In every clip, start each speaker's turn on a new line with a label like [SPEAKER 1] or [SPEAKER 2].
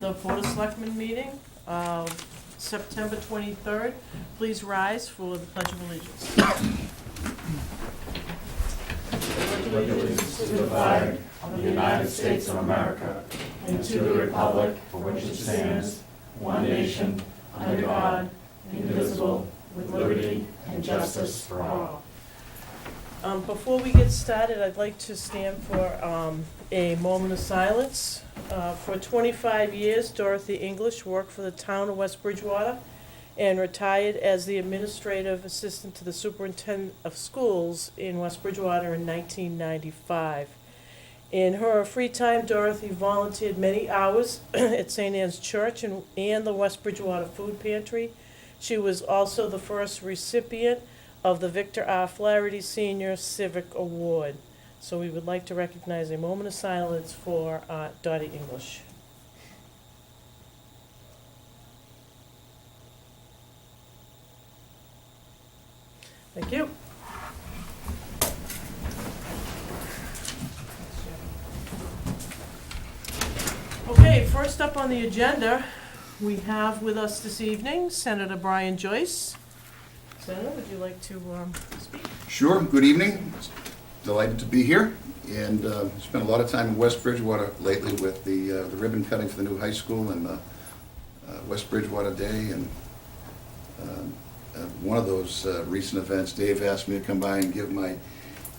[SPEAKER 1] the Board of Selectmen meeting of September 23rd. Please rise for the Pledge of Allegiance.
[SPEAKER 2] Pledge allegiance to the flag of the United States of America and to the republic for which it stands, one nation, under God, indivisible, with liberty and justice for all.
[SPEAKER 1] Before we get started, I'd like to stand for a moment of silence. For 25 years, Dorothy English worked for the town of West Bridgewater and retired as the administrative assistant to the superintendent of schools in West Bridgewater in 1995. In her free time, Dorothy volunteered many hours at St. Anne's Church and the West Bridgewater Food Pantry. She was also the first recipient of the Victor R. Flaherty Senior Civic Award. So we would like to recognize a moment of silence for Dottie English. Thank you. Okay, first up on the agenda, we have with us this evening Senator Brian Joyce. Senator, would you like to speak?
[SPEAKER 3] Sure. Good evening. Delighted to be here, and spent a lot of time in West Bridgewater lately with the ribbon cutting for the new high school and the West Bridgewater Day. And one of those recent events, Dave asked me to come by and give my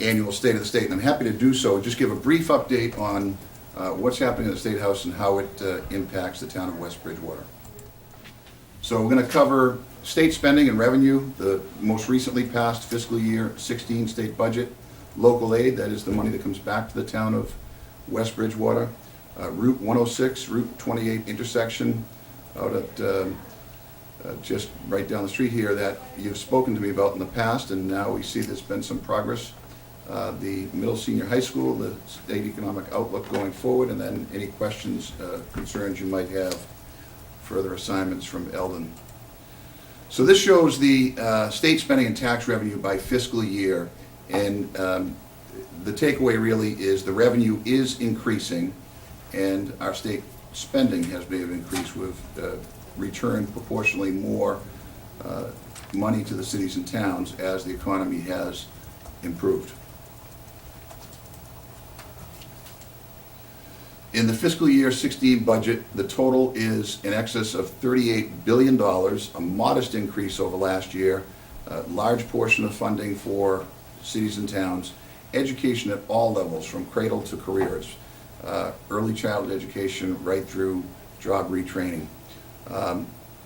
[SPEAKER 3] annual State of the State, and I'm happy to do so. Just give a brief update on what's happening in the State House and how it impacts the town of West Bridgewater. So we're going to cover state spending and revenue, the most recently passed fiscal year 16 state budget, local aid, that is the money that comes back to the town of West Bridgewater, Route 106, Route 28 intersection out at just right down the street here that you've spoken to me about in the past, and now we see there's been some progress. The middle senior high school, the state economic outlook going forward, and then any questions, concerns you might have, further assignments from Eldon. So this shows the state spending and tax revenue by fiscal year, and the takeaway really is the revenue is increasing and our state spending has been increased. We've returned proportionally more money to the cities and towns as the economy has improved. In the fiscal year 16 budget, the total is in excess of $38 billion, a modest increase over last year, a large portion of funding for cities and towns, education at all levels from cradle to careers, early childhood education right through job retraining.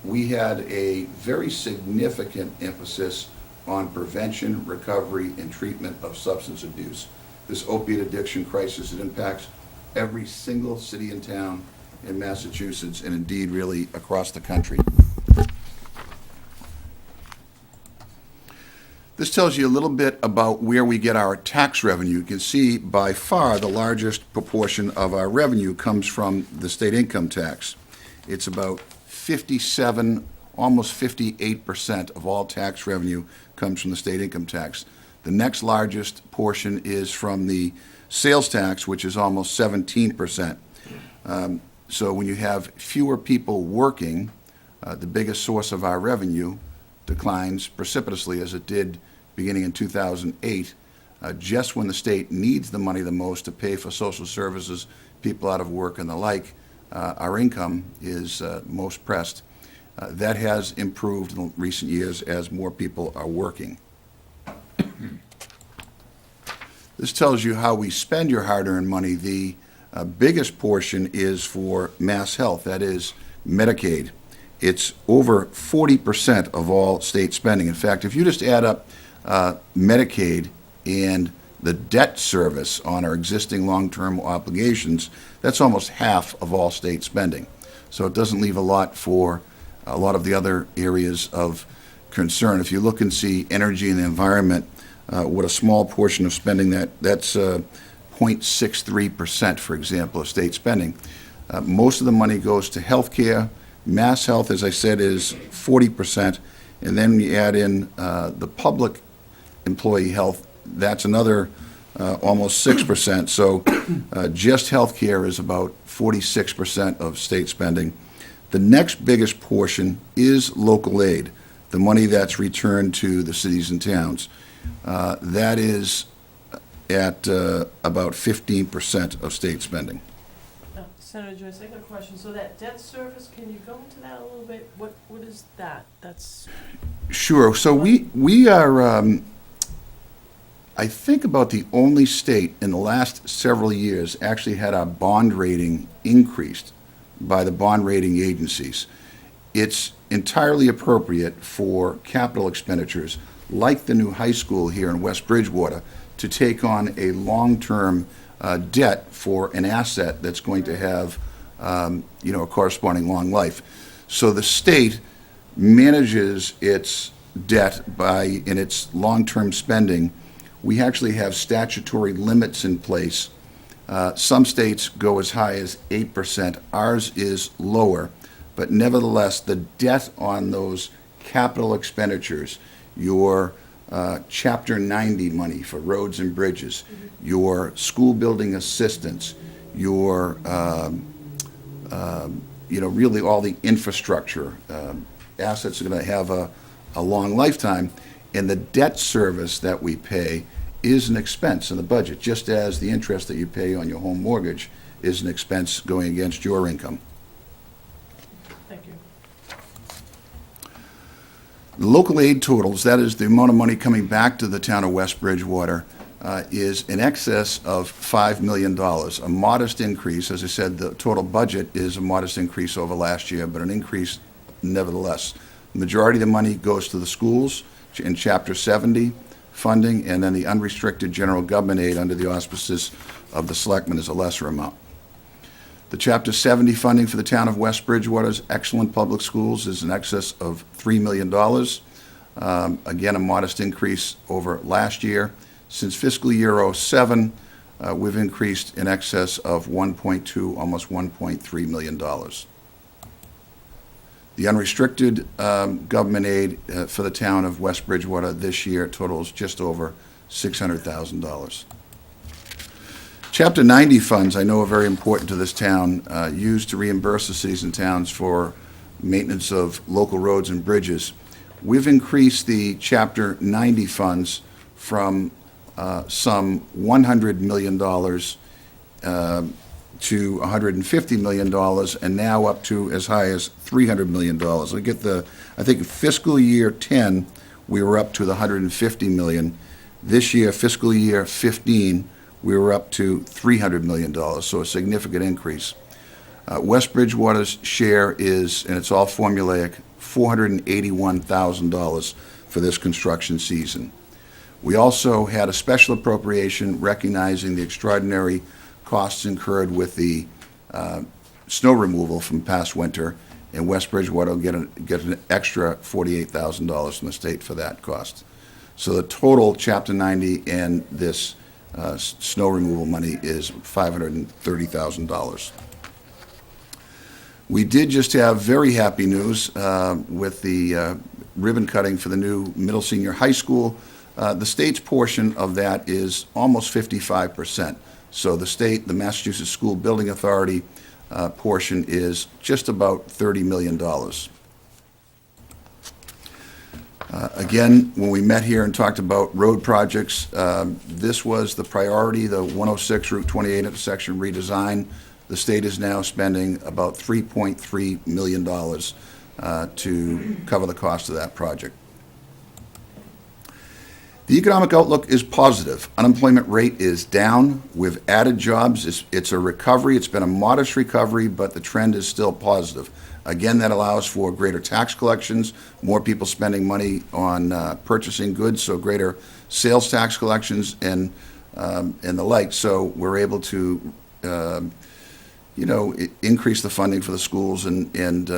[SPEAKER 3] We had a very significant emphasis on prevention, recovery, and treatment of substance abuse. This opiate addiction crisis, it impacts every single city and town in Massachusetts, and indeed really across the country. This tells you a little bit about where we get our tax revenue. You can see by far the largest proportion of our revenue comes from the state income tax. It's about 57, almost 58% of all tax revenue comes from the state income tax. The next largest portion is from the sales tax, which is almost 17%. So when you have fewer people working, the biggest source of our revenue declines precipitously, as it did beginning in 2008, just when the state needs the money the most to pay for social services, people out of work and the like. Our income is most pressed. That has improved in recent years as more people are working. This tells you how we spend your hard-earned money. The biggest portion is for mass health, that is Medicaid. It's over 40% of all state spending. In fact, if you just add up Medicaid and the debt service on our existing long-term obligations, that's almost half of all state spending. So it doesn't leave a lot for a lot of the other areas of concern. If you look and see energy and the environment, what a small portion of spending that's 0.63%, for example, of state spending. Most of the money goes to health care. Mass health, as I said, is 40%, and then when you add in the public employee health, that's another almost 6%. So just healthcare is about 46% of state spending. The next biggest portion is local aid, the money that's returned to the cities and towns. That is at about 15% of state spending.
[SPEAKER 1] Senator Joyce, I got a question. So that debt service, can you go into that a little bit? What is that? That's...
[SPEAKER 3] Sure. So we are, I think, about the only state in the last several years actually had our bond rating increased by the bond rating agencies. It's entirely appropriate for capital expenditures, like the new high school here in West Bridgewater, to take on a long-term debt for an asset that's going to have, a corresponding long life. So the state manages its debt by, in its long-term spending. We actually have statutory limits in place. Some states go as high as 8%. Ours is lower, but nevertheless, the debt on those capital expenditures, your Chapter 90 money for roads and bridges, your school building assistance, your, really all the infrastructure, assets are going to have a long lifetime, and the debt service that we pay is an expense in the budget, just as the interest that you pay on your home mortgage is an expense going against your income.
[SPEAKER 1] Thank you.
[SPEAKER 3] The local aid totals, that is the amount of money coming back to the town of West Bridgewater, is in excess of $5 million, a modest increase. As I said, the total budget is a modest increase over last year, but an increase nevertheless. The majority of the money goes to the schools in Chapter 70 funding, and then the unrestricted general government aid under the auspices of the Selectmen is a lesser amount. The Chapter 70 funding for the town of West Bridgewater's excellent public schools is in excess of $3 million. Again, a modest increase over last year. Since fiscal year 07, we've increased in excess of $1.2, almost $1.3 million. The unrestricted government aid for the town of West Bridgewater this year totals just over $600,000. Chapter 90 funds, I know, are very important to this town, used to reimburse the cities and towns for maintenance of local roads and bridges. We've increased the Chapter 90 funds from some $100 million to $150 million, and now up to as high as $300 million. I think in fiscal year 10, we were up to the $150 million. This year, fiscal year 15, we were up to $300 million, so a significant increase. West Bridgewater's share is, and it's all formulaic, $481,000 for this construction season. We also had a special appropriation recognizing the extraordinary costs incurred with the snow removal from past winter, and West Bridgewater will get an extra $48,000 from the state for that cost. So the total Chapter 90 and this snow removal money is $530,000. We did just have very happy news with the ribbon cutting for the new middle senior high school. The state's portion of that is almost 55%. So the state, the Massachusetts School Building Authority portion is just about $30 million. Again, when we met here and talked about road projects, this was the priority, the 106 Route 28 intersection redesign. The state is now spending about $3.3 million to cover the cost of that project. The economic outlook is positive. Unemployment rate is down. We've added jobs. It's a recovery. It's been a modest recovery, but the trend is still positive. Again, that allows for greater tax collections, more people spending money on purchasing goods, so greater sales tax collections and the like. So we're able to, increase the funding for the schools and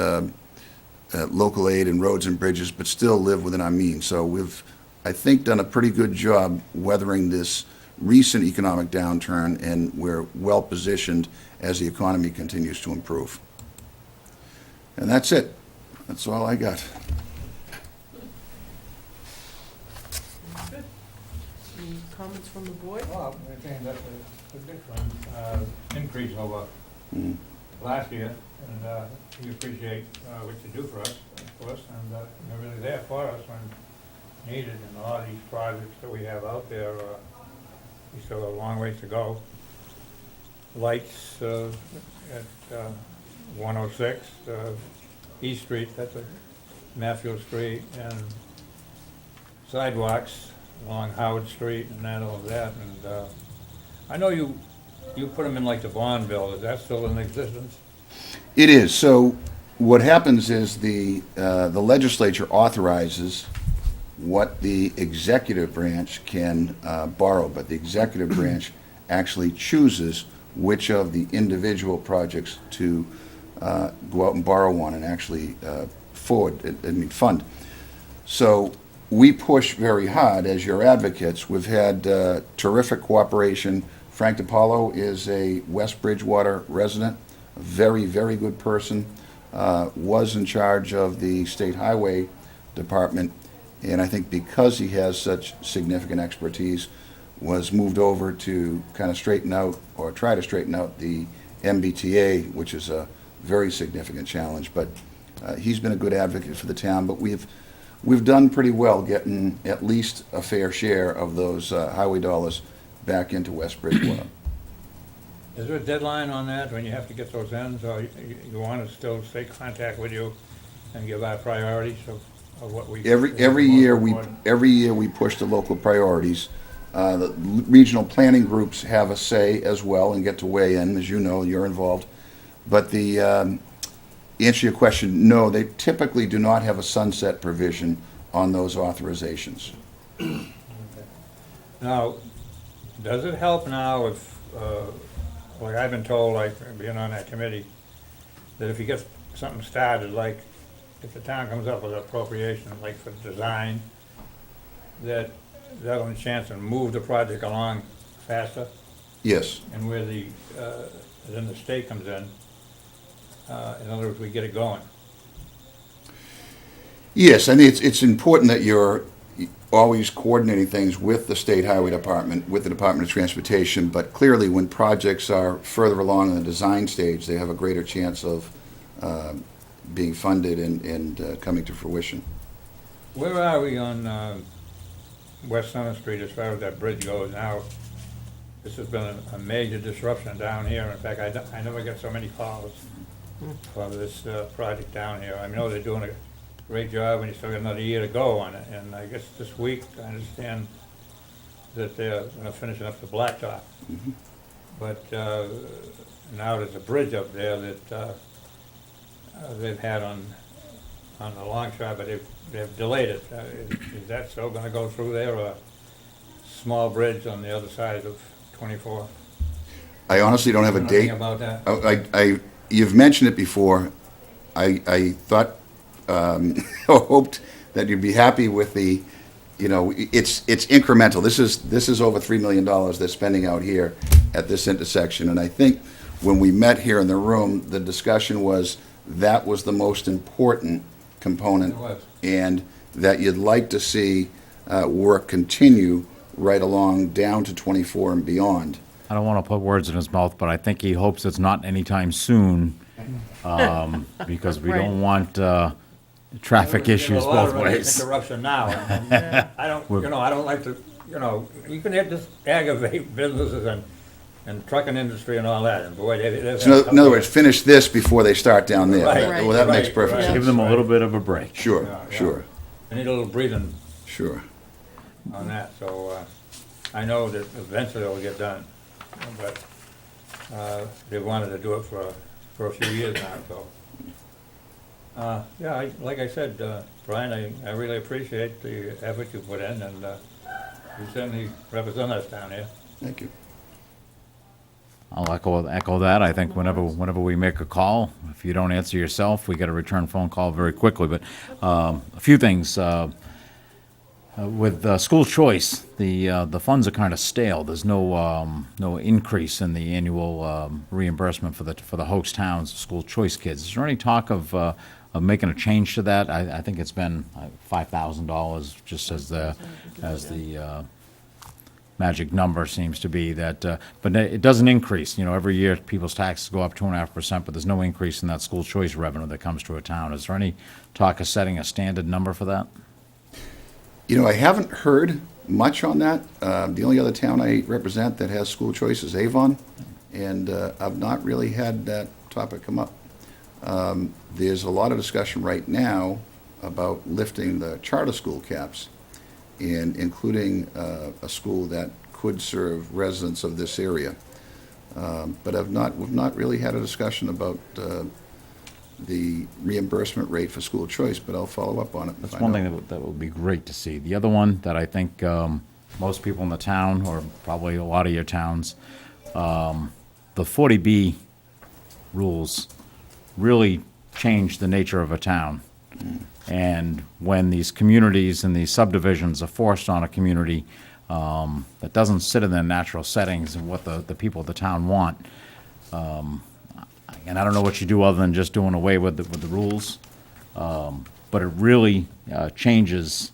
[SPEAKER 3] local aid and roads and bridges, but still live within our means. So we've, I think, done a pretty good job weathering this recent economic downturn, and we're well positioned as the economy continues to improve. And that's it. That's all I got.
[SPEAKER 1] Good. comments from the board?
[SPEAKER 2] Well, I think that's a different increase over
[SPEAKER 3] Mm.
[SPEAKER 2] last year, and we appreciate what you do for us, of course, and you're really there for us when needed. And a lot of these projects that we have out there, we still have a long ways to go. Lights at 106 East Street, that's a Matthew Street, and sidewalks along Howard Street and all of that. And I know you put them in like the bond bill. Is that still in existence?
[SPEAKER 3] It is. So what happens is the legislature authorizes what the executive branch can borrow, but the executive branch actually chooses which of the individual projects to go out and borrow on and actually fund. So we push very hard as your advocates. We've had terrific cooperation. Frank DiPaolo is a West Bridgewater resident, a very, very good person, was in charge of the State Highway Department, and I think because he has such significant expertise, was moved over to kind of straighten out, or try to straighten out, the MBTA, which is a very significant challenge. But he's been a good advocate for the town, but we've done pretty well getting at least a fair share of those highway dollars back into West Bridgewater.
[SPEAKER 2] Is there a deadline on that when you have to get those ends, or you want us still to stay in contact with you and give our priorities of what we?
[SPEAKER 3] Every year we push the local priorities. The regional planning groups have a say as well and get to weigh in. As you know, you're involved. But the answer your question, no, they typically do not have a sunset provision on those authorizations.
[SPEAKER 2] Okay. Now, does it help now if, like I've been told, like being on that committee, that if you get something started, like if the town comes up with an appropriation, like for design, that'll have a chance to move the project along faster?
[SPEAKER 3] Yes.
[SPEAKER 2] And where then the state comes in other words, we get it going.
[SPEAKER 3] Yes, I think it's important that you're always coordinating things with the State Highway Department, with the Department of Transportation, but clearly when projects are further along in the design stage, they have a greater chance of being funded and coming to fruition.
[SPEAKER 2] Where are we on West Center Street as far as that bridge goes now? This has been a major disruption down here. In fact, I never get so many calls for this project down here. I know they're doing a great job, and you still got another year to go on it. And I guess this week, I understand that they're going to finish up the blacktop.
[SPEAKER 3] Mm-hmm.
[SPEAKER 2] But now there's a bridge up there that they've had on the long shot, but they've delayed it. Is that still going to go through there, or a small bridge on the other side of 24?
[SPEAKER 3] I honestly don't have a date.
[SPEAKER 2] About that?
[SPEAKER 3] You've mentioned it before. I thought, hoped that you'd be happy with the, it's incremental. This is over $3 million they're spending out here at this intersection. And I think when we met here in the room, the discussion was that was the most important component.
[SPEAKER 2] It was.
[SPEAKER 3] And that you'd like to see work continue right along down to 24 and beyond.
[SPEAKER 4] I don't want to put words in his mouth, but I think he hopes it's not anytime soon, because we don't want traffic issues both ways.
[SPEAKER 2] Interruption now. And I don't like to, you can just aggravate businesses and trucking industry and all that, and boy, they
[SPEAKER 3] So in other words, finish this before they start down there.
[SPEAKER 2] Right.
[SPEAKER 3] Well, that makes
[SPEAKER 2] Right.
[SPEAKER 3] perfect
[SPEAKER 2] Right.
[SPEAKER 3] sense.
[SPEAKER 4] Give them a little bit of a break.
[SPEAKER 3] Sure,
[SPEAKER 2] Yeah.
[SPEAKER 3] sure,
[SPEAKER 2] I need a little breathing
[SPEAKER 3] sure.
[SPEAKER 2] on that, so I know that eventually it'll get done, but they wanted to do it for a few years now, so. Like I said, Brian, I really appreciate the effort you put in, and you certainly represent us down here.
[SPEAKER 3] Thank you.
[SPEAKER 4] I'll echo that. I think whenever we make a call, if you don't answer yourself, we get a return phone call very quickly. But a few things. With school choice, the funds are kind of stale. There's no increase in the annual reimbursement for the host towns school choice kids. Is there any talk of making a change to that? I think it's been $5,000 just as the magic number seems to be that, but it doesn't increase. Every year people's taxes go up 2.5%, but there's no increase in that school choice revenue that comes to a town. Is there any talk of setting a standard number for that?
[SPEAKER 3] I haven't heard much on that. The only other town I represent that has school choice is Avon, and I've not really had that topic come up. There's a lot of discussion right now about lifting the charter school caps and including a school that could serve residents of this area. But we've not really had a discussion about the reimbursement rate for school choice, but I'll follow up on it.
[SPEAKER 4] That's one thing that would be great to see. The other one that I think most people in the town, or probably a lot of your towns, the 40B rules really change the nature of a town. And when these communities and these subdivisions are forced on a community that doesn't sit in their natural settings and what the people of the town want, and I don't know what you do other than just doing away with the rules, but it really changes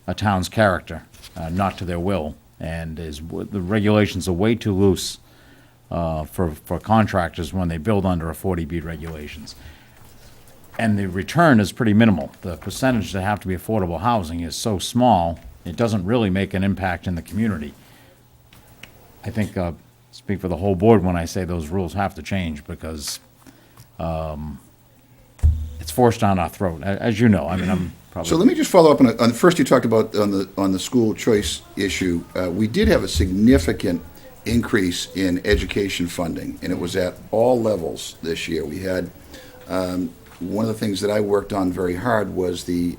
[SPEAKER 4] a town's character, not to their will, and the regulations are way too loose for contractors when they build under a 40B regulations. And the return is pretty minimal. The percentage that have to be affordable housing is so small, it doesn't really make an impact in the community. I think, speak for the whole board when I say those rules have to change, because it's forced down our throat, as you know. I mean, I'm probably...
[SPEAKER 3] So let me just follow up on first you talked about on the school choice issue. We did have a significant increase in education funding, and it was at all levels this year. We had one of the things that I worked on very hard was the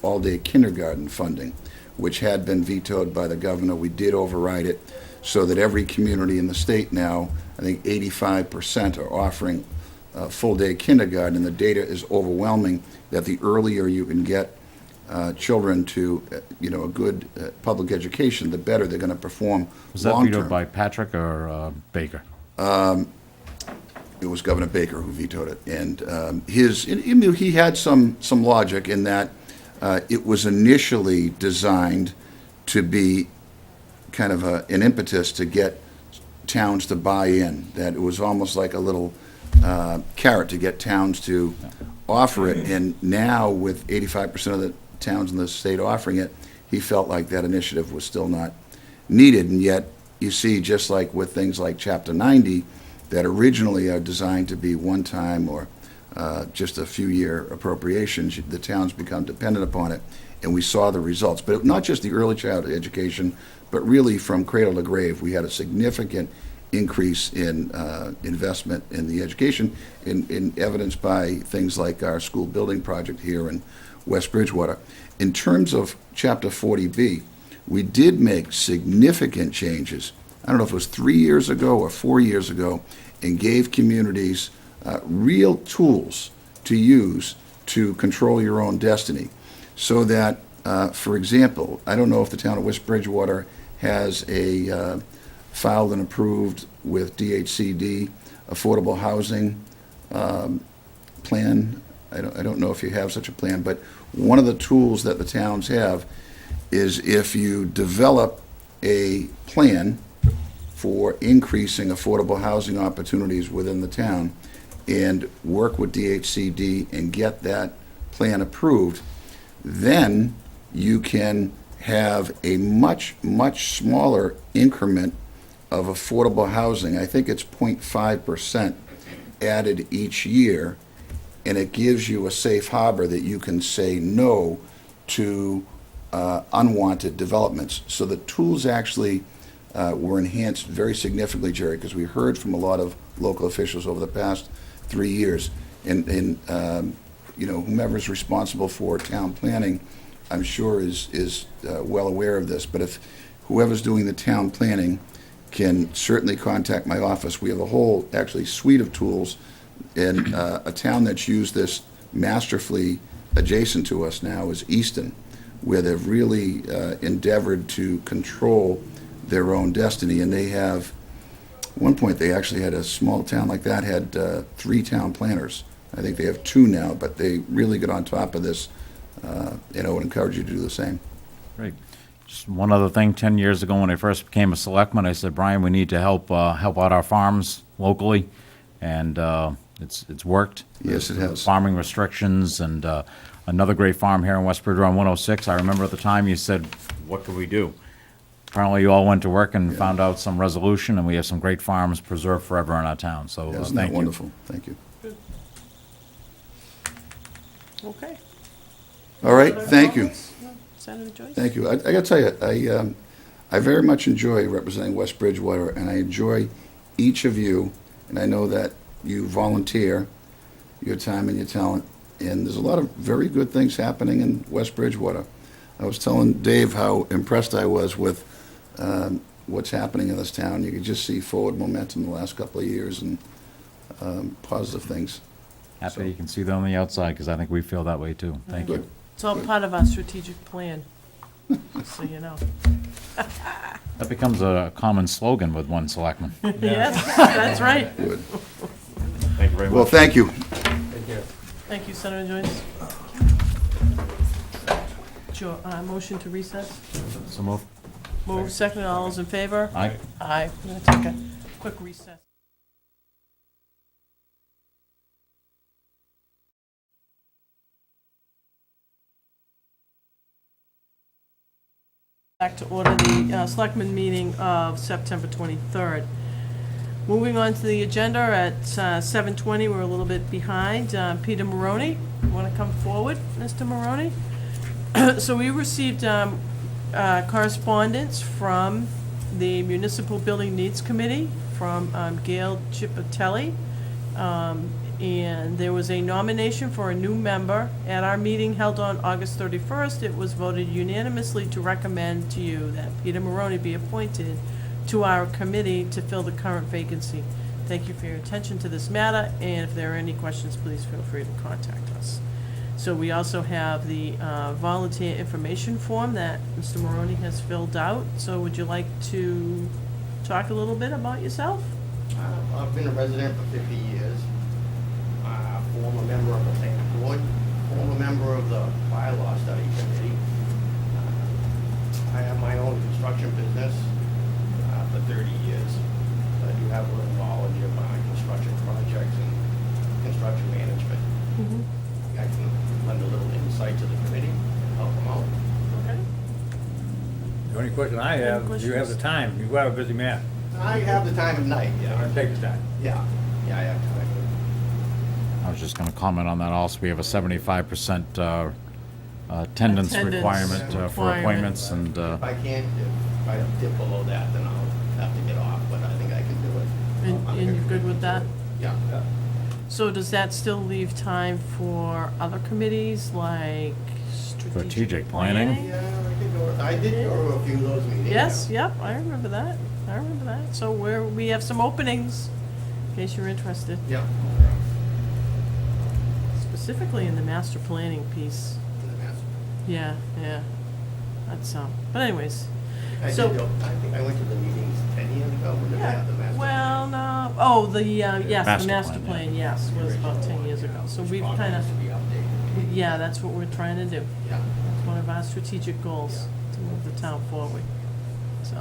[SPEAKER 3] all-day kindergarten funding, which had been vetoed by the governor. We did override it so that every community in the state now, I think 85% are offering full-day kindergarten, and the data is overwhelming that the earlier you can get children to a good public education, the better they're going to perform
[SPEAKER 4] Was that
[SPEAKER 3] long-term.
[SPEAKER 4] vetoed by Patrick or Baker?
[SPEAKER 3] It was Governor Baker who vetoed it, and he had some logic in that it was initially designed to be kind of an impetus to get towns to buy in. That it was almost like a little carrot to get towns to offer it. And now, with 85% of the towns in the state offering it, he felt like that initiative was still not needed. And yet, you see, just like with things like Chapter 90, that originally are designed to be one-time or just a few-year appropriations, the towns become dependent upon it, and we saw the results. But not just the early childhood education, but really from cradle to grave, we had a significant increase in investment in the education, in evidenced by things like our school building project here in West Bridgewater. In terms of Chapter 40B, we did make significant changes. I don't know if it was 3 years ago or 4 years ago, and gave communities real tools to use to control your own destiny. So that, for example, I don't know if the town of West Bridgewater has a filed and approved with DHCD affordable housing plan. I don't know if you have such a plan, but one of the tools that the towns have is if you develop a plan for increasing affordable housing opportunities within the town and work with DHCD and get that plan approved, then you can have a much, much smaller increment of affordable housing. I think it's 0.5% added each year, and it gives you a safe harbor that you can say no to unwanted developments. So the tools actually were enhanced very significantly, Jerry, because we heard from a lot of local officials over the past 3 years. And whomever's responsible for town planning, I'm sure is well aware of this. But if whoever's doing the town planning can certainly contact my office. We have a whole, actually, suite of tools. And a town that's used this masterfully adjacent to us now is Easton, where they've really endeavored to control their own destiny. And they have, at one point they actually had a small town like that, had 3 town planners. I think they have 2 now, but they really get on top of this, and I would encourage you to do the same.
[SPEAKER 4] Great. Just one other thing, 10 years ago when I first became a selectman, I said, Brian, we need to help out our farms locally, and it's worked.
[SPEAKER 3] Yes, it has.
[SPEAKER 4] Farming restrictions, and another great farm here in West Bridgewater on 106. I remember at the time you said, what could we do? Apparently you all went to work and found out some resolution, and we have some great farms preserved forever in our town, so
[SPEAKER 3] Isn't
[SPEAKER 4] thank
[SPEAKER 3] that
[SPEAKER 4] you.
[SPEAKER 3] wonderful? Thank you.
[SPEAKER 1] Okay.
[SPEAKER 3] All right, thank you.
[SPEAKER 1] No, Senator Joyce?
[SPEAKER 3] Thank you. I gotta tell you, I very much enjoy representing West Bridgewater, and I enjoy each of you, and I know that you volunteer your time and your talent, and there's a lot of very good things happening in West Bridgewater. I was telling Dave how impressed I was with what's happening in this town. You could just see forward momentum the last couple of years and positive things.
[SPEAKER 4] Happy you can see them on the outside, because I think we feel that way too. Thank you.
[SPEAKER 3] Good.
[SPEAKER 1] It's all part of our strategic plan, just so you know.
[SPEAKER 4] That becomes a common slogan with one selectman.
[SPEAKER 1] Yes, that's right.
[SPEAKER 3] Good.
[SPEAKER 4] Thank you very
[SPEAKER 3] Well,
[SPEAKER 4] much.
[SPEAKER 3] thank you.
[SPEAKER 1] Thank you, Senator Joyce. Motion to recess?
[SPEAKER 4] So move.
[SPEAKER 1] Move second, all those in favor?
[SPEAKER 4] Aye.
[SPEAKER 1] Aye. I'm gonna take a quick recess. Back to order the Selectmen meeting of September 23rd. Moving on to the agenda at 7:20, we're a little bit behind. Peter Maroney, you want to come forward, Mr. Maroney? So we received correspondence from the Municipal Building Needs Committee, from Gail Chipatelli. And there was a nomination for a new member. At our meeting held on August 31st, it was voted unanimously to recommend to you that Peter Maroney be appointed to our committee to fill the current vacancy. Thank you for your attention to this matter, and if there are any questions, please feel free to contact us. So we also have the volunteer information form that Mr. Maroney has filled out. So would you like to talk a little bit about yourself?
[SPEAKER 5] I've been a resident for 50 years, former member of the planning board, former member of the bylaw study committee. I have my own construction business for 30 years. I do have a little knowledge of construction projects and construction management. I can lend a little insight to the committee and help them out.
[SPEAKER 1] Okay.
[SPEAKER 2] The only question I have, do you have the time? You are a busy man.
[SPEAKER 5] I have the time of night,
[SPEAKER 2] I'm
[SPEAKER 5] yeah.
[SPEAKER 2] gonna take the time.
[SPEAKER 5] Yeah, I have time.
[SPEAKER 4] I was just going to comment on that also. We have a 75% attendance
[SPEAKER 1] Attendance
[SPEAKER 4] requirement for
[SPEAKER 1] requirement.
[SPEAKER 4] appointments, and
[SPEAKER 5] If I can't, if I dip below that, then I'll have to get off, but I think I can do it.
[SPEAKER 1] And you're good with that?
[SPEAKER 5] Yeah.
[SPEAKER 1] So does that still leave time for other committees, like
[SPEAKER 4] Strategic planning?
[SPEAKER 5] Yeah, I did go to a few of those meetings.
[SPEAKER 1] Yes, yep, I remember that. I remember that. So we have some openings, in case you're interested,
[SPEAKER 5] Yeah.
[SPEAKER 1] specifically in the master planning piece. Yeah, yeah. That's, but anyways.
[SPEAKER 5] I
[SPEAKER 1] So-
[SPEAKER 5] did go, I think I went to the meetings 10 years ago when they had the master.
[SPEAKER 1] Well, no, oh, yes, the
[SPEAKER 4] Master
[SPEAKER 1] master
[SPEAKER 4] plan,
[SPEAKER 1] plan, yes, was about 10 years ago. So we've kind of,
[SPEAKER 5] To be updated.
[SPEAKER 1] yeah, that's what we're trying to do.
[SPEAKER 5] Yeah.
[SPEAKER 1] It's one of our strategic goals, to move the town forward. So,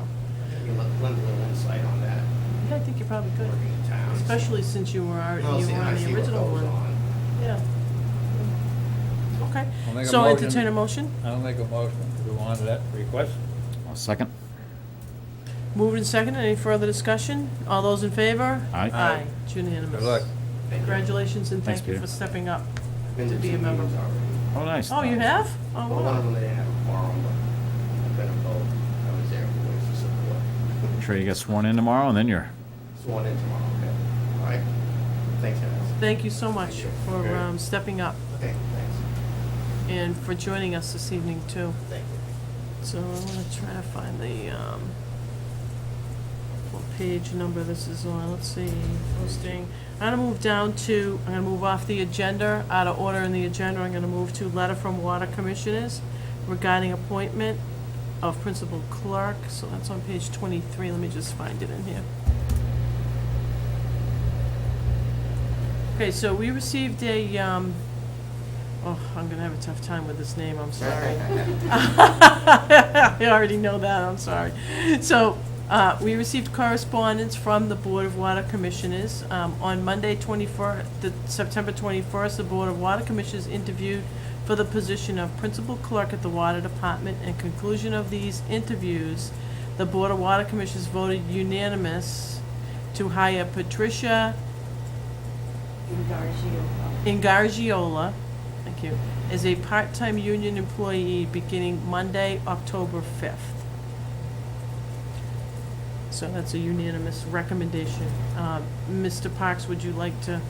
[SPEAKER 5] You lend a little insight on that,
[SPEAKER 1] yeah, I think you probably could,
[SPEAKER 5] working in town.
[SPEAKER 1] especially since you were
[SPEAKER 5] Well,
[SPEAKER 1] on
[SPEAKER 5] see, I see
[SPEAKER 1] the
[SPEAKER 5] what
[SPEAKER 1] original
[SPEAKER 5] goes
[SPEAKER 1] one.
[SPEAKER 5] on.
[SPEAKER 1] Yeah. Okay,
[SPEAKER 2] I'll make a
[SPEAKER 1] so
[SPEAKER 2] motion.
[SPEAKER 1] entertain a motion.
[SPEAKER 2] I'll make a motion to go on to that request.
[SPEAKER 4] a second.
[SPEAKER 1] Moved and seconded, any further discussion? All those in favor?
[SPEAKER 4] Aye.
[SPEAKER 1] Aye, it's unanimous.
[SPEAKER 2] Good luck.
[SPEAKER 5] Thank you.
[SPEAKER 1] Congratulations and
[SPEAKER 4] Thanks,
[SPEAKER 1] thank you
[SPEAKER 4] Peter.
[SPEAKER 1] for stepping up.
[SPEAKER 5] Been
[SPEAKER 1] to
[SPEAKER 5] to
[SPEAKER 1] be a
[SPEAKER 5] 2
[SPEAKER 1] member.
[SPEAKER 5] meetings already.
[SPEAKER 4] Oh, nice.
[SPEAKER 1] Oh, you have? Oh,
[SPEAKER 5] Well, one
[SPEAKER 1] wow.
[SPEAKER 5] of them they didn't have a quorum, but I've been in both. I was there for voice of support.
[SPEAKER 4] Make sure you get sworn in tomorrow, and then you're,
[SPEAKER 5] Sworn in tomorrow, okay? All right? Thanks, Dennis.
[SPEAKER 1] Thank you so much
[SPEAKER 5] Thank you.
[SPEAKER 1] for
[SPEAKER 5] Okay.
[SPEAKER 1] stepping up
[SPEAKER 5] Okay, thanks.
[SPEAKER 1] and for joining us this evening, too.
[SPEAKER 5] Thank you.
[SPEAKER 1] So I'm gonna try to find the, what page number this is on, let's see, posting. I'm gonna move down to, I'm gonna move off the agenda, out of order in the agenda, I'm gonna move to letter from water commissioners regarding appointment of principal clerk, so that's on page 23, let me just find it in here. Okay, so we received a Oh, I'm gonna have a tough time with this name, I'm sorry. I already know that, I'm sorry. So, we received correspondence from the Board of Water Commissioners. On Monday, September 21st, the Board of Water Commissioners interviewed for the position of Principal Clerk at the Water Department. And conclusion of these interviews, the Board of Water Commissioners voted unanimous to hire Patricia Ingargiola, thank you, as a part-time union employee beginning Monday, October 5th. So that's a unanimous recommendation. Mr. Parks, would you like to?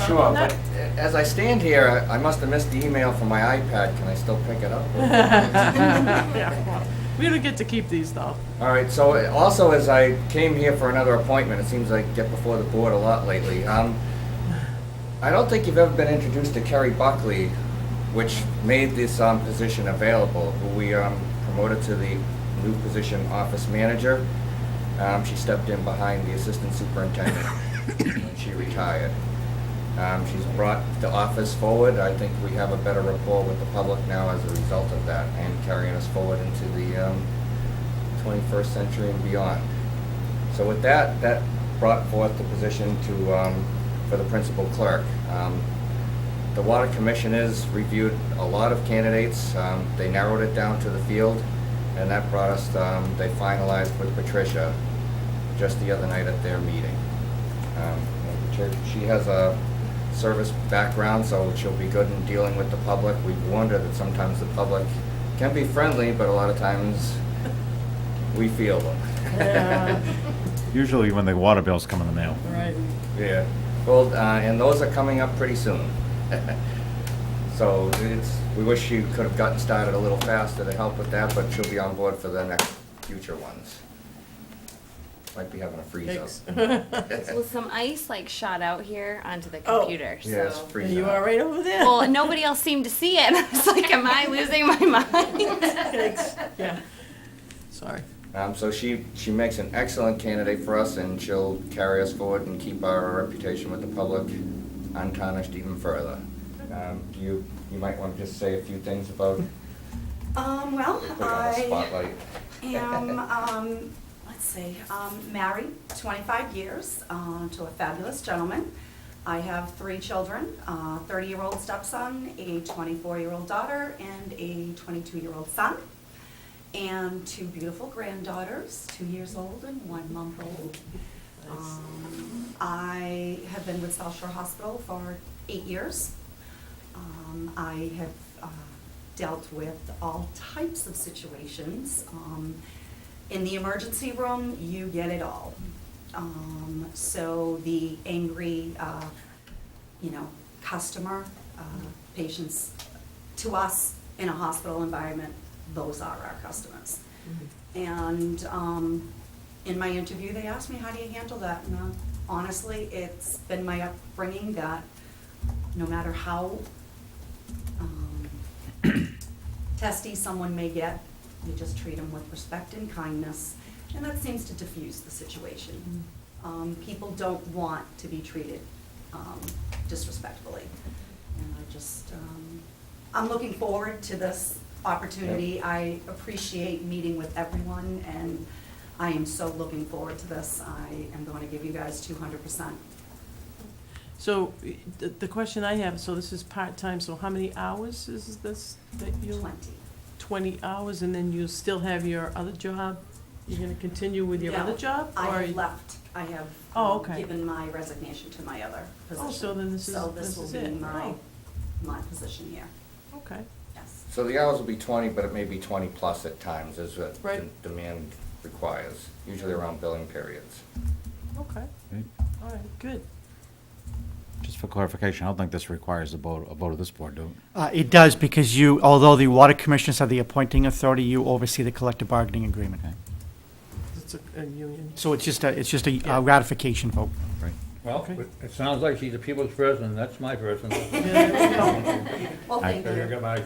[SPEAKER 5] Sure, but as I stand here, I must have missed the email from my iPad. Can I still pick it up?
[SPEAKER 1] Yeah, well, we don't get to keep these, though.
[SPEAKER 5] All right, so also as I came here for another appointment, it seems I get before the board a lot lately. I don't think you've ever been introduced to Kerry Buckley, which made this position available, who we promoted to the new position, office manager. She stepped in behind the assistant superintendent when she retired. She's brought the office forward. I think we have a better rapport with the public now as a result of that, and carrying us forward into the 21st century and beyond. So with that brought forth the position for the principal clerk. The Water Commissioners reviewed a lot of candidates. They narrowed it down to the field, and that brought us, they finalized with Patricia just the other night at their meeting. She has a service background, so she'll be good in dealing with the public. We wonder that sometimes the public can be friendly, but a lot of times we feel them.
[SPEAKER 4] Usually when the water bills come in the mail.
[SPEAKER 1] Right.
[SPEAKER 5] Yeah, well, and those are coming up pretty soon. So we wish she could have gotten started a little faster to help with that, but she'll be on board for the next future ones. Might be having a freeze up.
[SPEAKER 1] Thanks.
[SPEAKER 6] Well, some ice like shot out here onto the
[SPEAKER 1] Oh.
[SPEAKER 6] computer.
[SPEAKER 5] Yeah, it's
[SPEAKER 6] So.
[SPEAKER 1] Are
[SPEAKER 5] freezing
[SPEAKER 1] you
[SPEAKER 5] up.
[SPEAKER 1] all right over there?
[SPEAKER 6] Well, nobody else seemed to see it. I was like, am I losing my mind?
[SPEAKER 1] Thanks. Yeah. Sorry.
[SPEAKER 5] So she makes an excellent candidate for us, and she'll carry us forward and keep our reputation with the public untarnished even further. You might want to just say a few things about
[SPEAKER 7] Well,
[SPEAKER 5] putting on the
[SPEAKER 7] I
[SPEAKER 5] spotlight.
[SPEAKER 7] am, let's see, married 25 years to a fabulous gentleman. I have 3 children, a 30-year-old stepson, a 24-year-old daughter, and a 22-year-old son, and 2 beautiful granddaughters, 2 years old and 1 month old. I have been with South Shore Hospital for 8 years. I have dealt with all types of situations. In the emergency room, you get it all. So the angry, customer, patients, to us in a hospital environment, those are our customers. And in my interview, they asked me, how do you handle that? And honestly, it's been my upbringing that no matter how testy someone may get, you just treat them with respect and kindness, and that seems to diffuse the situation. People don't want to be treated disrespectfully, and I'm looking forward to this opportunity. I appreciate meeting with everyone, and I am so looking forward to this. I am going to give you guys 200%.
[SPEAKER 1] So, the question I have, so this is part-time, so how many hours is this that you'll?
[SPEAKER 7] 20.
[SPEAKER 1] 20 hours, and then you still have your other job? You're gonna continue with your
[SPEAKER 7] No,
[SPEAKER 1] other job?
[SPEAKER 7] I
[SPEAKER 1] or-
[SPEAKER 7] have left. I have
[SPEAKER 1] Oh, okay.
[SPEAKER 7] given my resignation to my other position.
[SPEAKER 1] Oh, so then this
[SPEAKER 7] So
[SPEAKER 1] is
[SPEAKER 7] this will be
[SPEAKER 1] it.
[SPEAKER 7] my position here,
[SPEAKER 1] Okay,
[SPEAKER 7] yes.
[SPEAKER 5] So the hours will be 20, but it may be 20 plus at times, as what
[SPEAKER 1] Right.
[SPEAKER 5] the demand requires, usually around billing periods.
[SPEAKER 1] okay,
[SPEAKER 4] Right.
[SPEAKER 1] all right, good.
[SPEAKER 4] Just for clarification, I don't think this requires a vote of this board, do it?
[SPEAKER 2] It does, because although the water commissioners have the appointing authority, you oversee the collective bargaining agreement.
[SPEAKER 4] Okay,
[SPEAKER 1] It's a union.
[SPEAKER 2] So it's just a ratification vote.
[SPEAKER 4] right.
[SPEAKER 8] Well,
[SPEAKER 1] Okay.
[SPEAKER 8] it sounds like she's a people's person, that's my person.
[SPEAKER 1] Yeah, there we go.
[SPEAKER 7] Well, thank
[SPEAKER 8] So you
[SPEAKER 7] you.
[SPEAKER 8] got my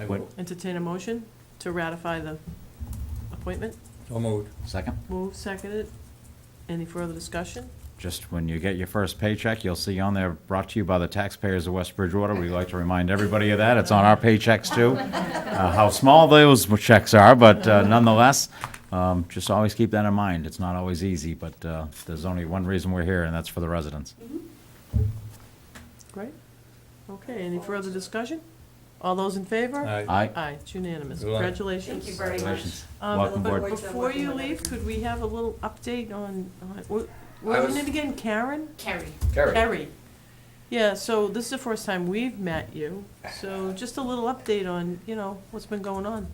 [SPEAKER 4] What-
[SPEAKER 8] vote.
[SPEAKER 1] Entertain a motion to ratify the appointment?
[SPEAKER 8] So moved.
[SPEAKER 4] Second?
[SPEAKER 1] Move, seconded. Any further discussion?
[SPEAKER 4] just when you get your first paycheck, you'll see on there, brought to you by the taxpayers of West Bridgewater. We like to remind everybody of that. It's on our paychecks too. How small those checks are, but nonetheless, just always keep that in mind. It's not always easy, but there's only one reason we're here, and that's for the residents.
[SPEAKER 1] Great. Okay, any further discussion? All those in favor?
[SPEAKER 8] Aye.
[SPEAKER 4] Aye.
[SPEAKER 1] Aye, it's unanimous.
[SPEAKER 8] Good luck.
[SPEAKER 1] Congratulations.
[SPEAKER 7] Thank you very much.
[SPEAKER 4] Welcome
[SPEAKER 1] But
[SPEAKER 4] aboard.
[SPEAKER 1] before you leave, could we have a little update on, what
[SPEAKER 5] I
[SPEAKER 1] was
[SPEAKER 5] was-
[SPEAKER 1] your name again, Karen?
[SPEAKER 6] Carrie.
[SPEAKER 1] Kerry. Yeah, so this is the first time we've met you, so just a little update on, what's been going on.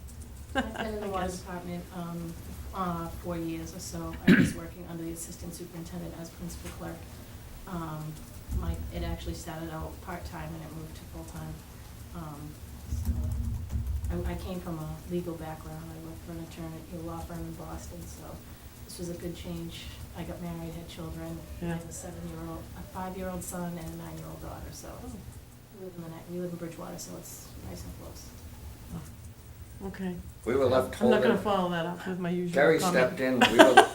[SPEAKER 9] I've been in the
[SPEAKER 1] I
[SPEAKER 9] water
[SPEAKER 1] guess.
[SPEAKER 9] department 4 years or so. I was working under the assistant superintendent as principal clerk. It actually started out part-time and it moved to full-time. So I came from a legal background. I worked for an attorney, a law firm in Boston, so this was a good change. I got married, had children. I
[SPEAKER 1] Yeah.
[SPEAKER 9] have a 5-year-old son and a 9-year-old daughter, so we live in Bridgewater, so it's nice and close.
[SPEAKER 1] Okay.
[SPEAKER 5] We were left
[SPEAKER 1] I'm not gonna
[SPEAKER 5] holding,
[SPEAKER 1] follow that up with my usual
[SPEAKER 5] Gary
[SPEAKER 1] comment
[SPEAKER 5] stepped in, we were,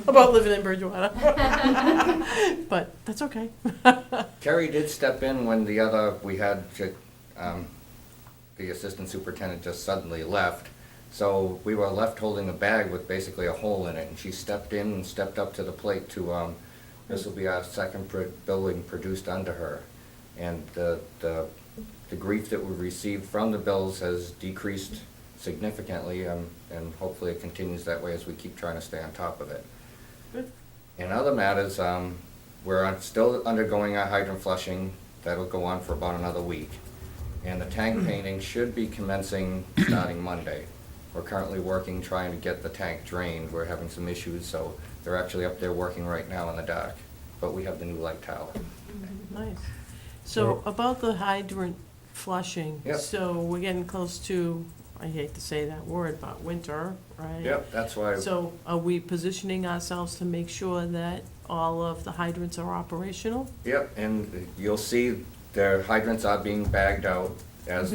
[SPEAKER 1] about living in Bridgewater. But that's okay.
[SPEAKER 5] Kerry did step in when we had, the assistant superintendent just suddenly left. So we were left holding a bag with basically a hole in it, and she stepped in and stepped up to the plate to, this will be our second building produced under her. And the grief that we received from the bills has decreased significantly, and hopefully it continues that way as we keep trying to stay on top of it.
[SPEAKER 1] Good.
[SPEAKER 5] In other matters, we're still undergoing our hydrant flushing. That'll go on for about another week. And the tank painting should be commencing starting Monday. We're currently working, trying to get the tank drained. We're having some issues, so they're actually up there working right now in the dark. But we have the new light tower.
[SPEAKER 1] Nice. So about the hydrant flushing,
[SPEAKER 5] Yep.
[SPEAKER 1] so we're getting close to, I hate to say that word, but winter, right?
[SPEAKER 5] Yep, that's why,
[SPEAKER 1] So are we positioning ourselves to make sure that all of the hydrants are operational?
[SPEAKER 5] yep, and you'll see their hydrants are being bagged out as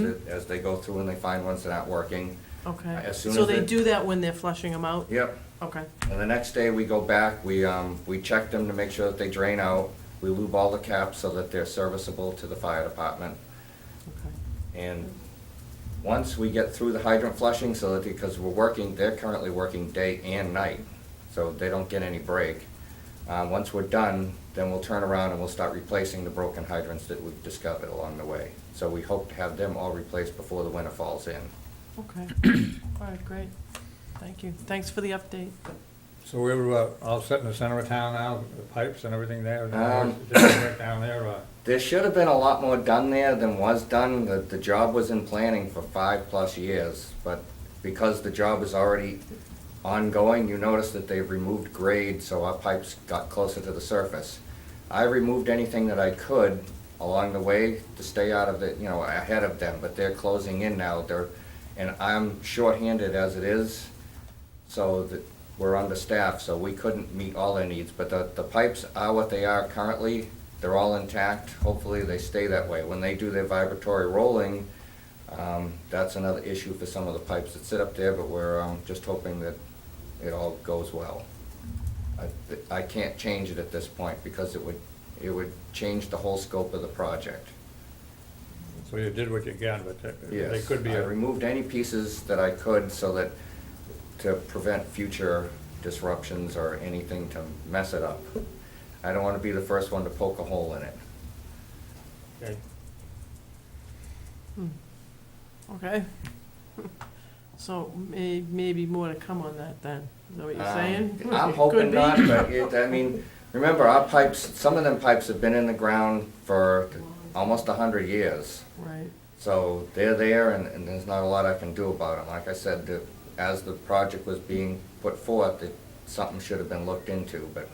[SPEAKER 5] they go through and they find ones that aren't working.
[SPEAKER 1] Okay.
[SPEAKER 5] As soon
[SPEAKER 1] So
[SPEAKER 5] as
[SPEAKER 1] they
[SPEAKER 5] they-
[SPEAKER 1] do that when they're flushing them out?
[SPEAKER 5] Yep,
[SPEAKER 1] Okay.
[SPEAKER 5] and the next day we go back, we check them to make sure that they drain out. We lube all the caps so that they're serviceable to the fire department.
[SPEAKER 1] Okay.
[SPEAKER 5] And once we get through the hydrant flushing, so that, because they're currently working day and night, so they don't get any break. Once we're done, then we'll turn around and we'll start replacing the broken hydrants that we've discovered along the way. So we hope to have them all replaced before the winter falls in.
[SPEAKER 1] Okay. All right, great. Thank you. Thanks for the update.
[SPEAKER 8] So we're all set in the center of town now, the pipes and everything there?
[SPEAKER 5] Um,
[SPEAKER 8] Just right down there,
[SPEAKER 5] There should have been a lot more done there than was done. The job was in planning for 5+ years, but because the job is already ongoing, you notice that they've removed grade, so our pipes got closer to the surface. I removed anything that I could along the way to stay out of it, ahead of them, but they're closing in now. And I'm shorthanded as it is, so that we're understaffed, so we couldn't meet all their needs. But the pipes are what they are currently. They're all intact. Hopefully they stay that way. When they do their vibratory rolling, that's another issue for some of the pipes that sit up there, but we're just hoping that it all goes well. I can't change it at this point because it would change the whole scope of the project.
[SPEAKER 8] so you did what you can, but they
[SPEAKER 5] Yes,
[SPEAKER 8] could be
[SPEAKER 5] I removed any pieces that I could so that, to prevent future disruptions or anything to mess it up. I don't want to be the first one to poke a hole in it.
[SPEAKER 8] Okay.
[SPEAKER 1] Okay. So maybe more to come on that then. Is that what you're saying?
[SPEAKER 5] I'm
[SPEAKER 1] Could
[SPEAKER 5] hoping
[SPEAKER 1] be.
[SPEAKER 5] not, but remember, our pipes, some of them pipes have been in the ground for almost 100 years.
[SPEAKER 1] Right.
[SPEAKER 5] So they're there, and there's not a lot I can do about them. Like I said, as the project was being put forth, something should have been looked into, but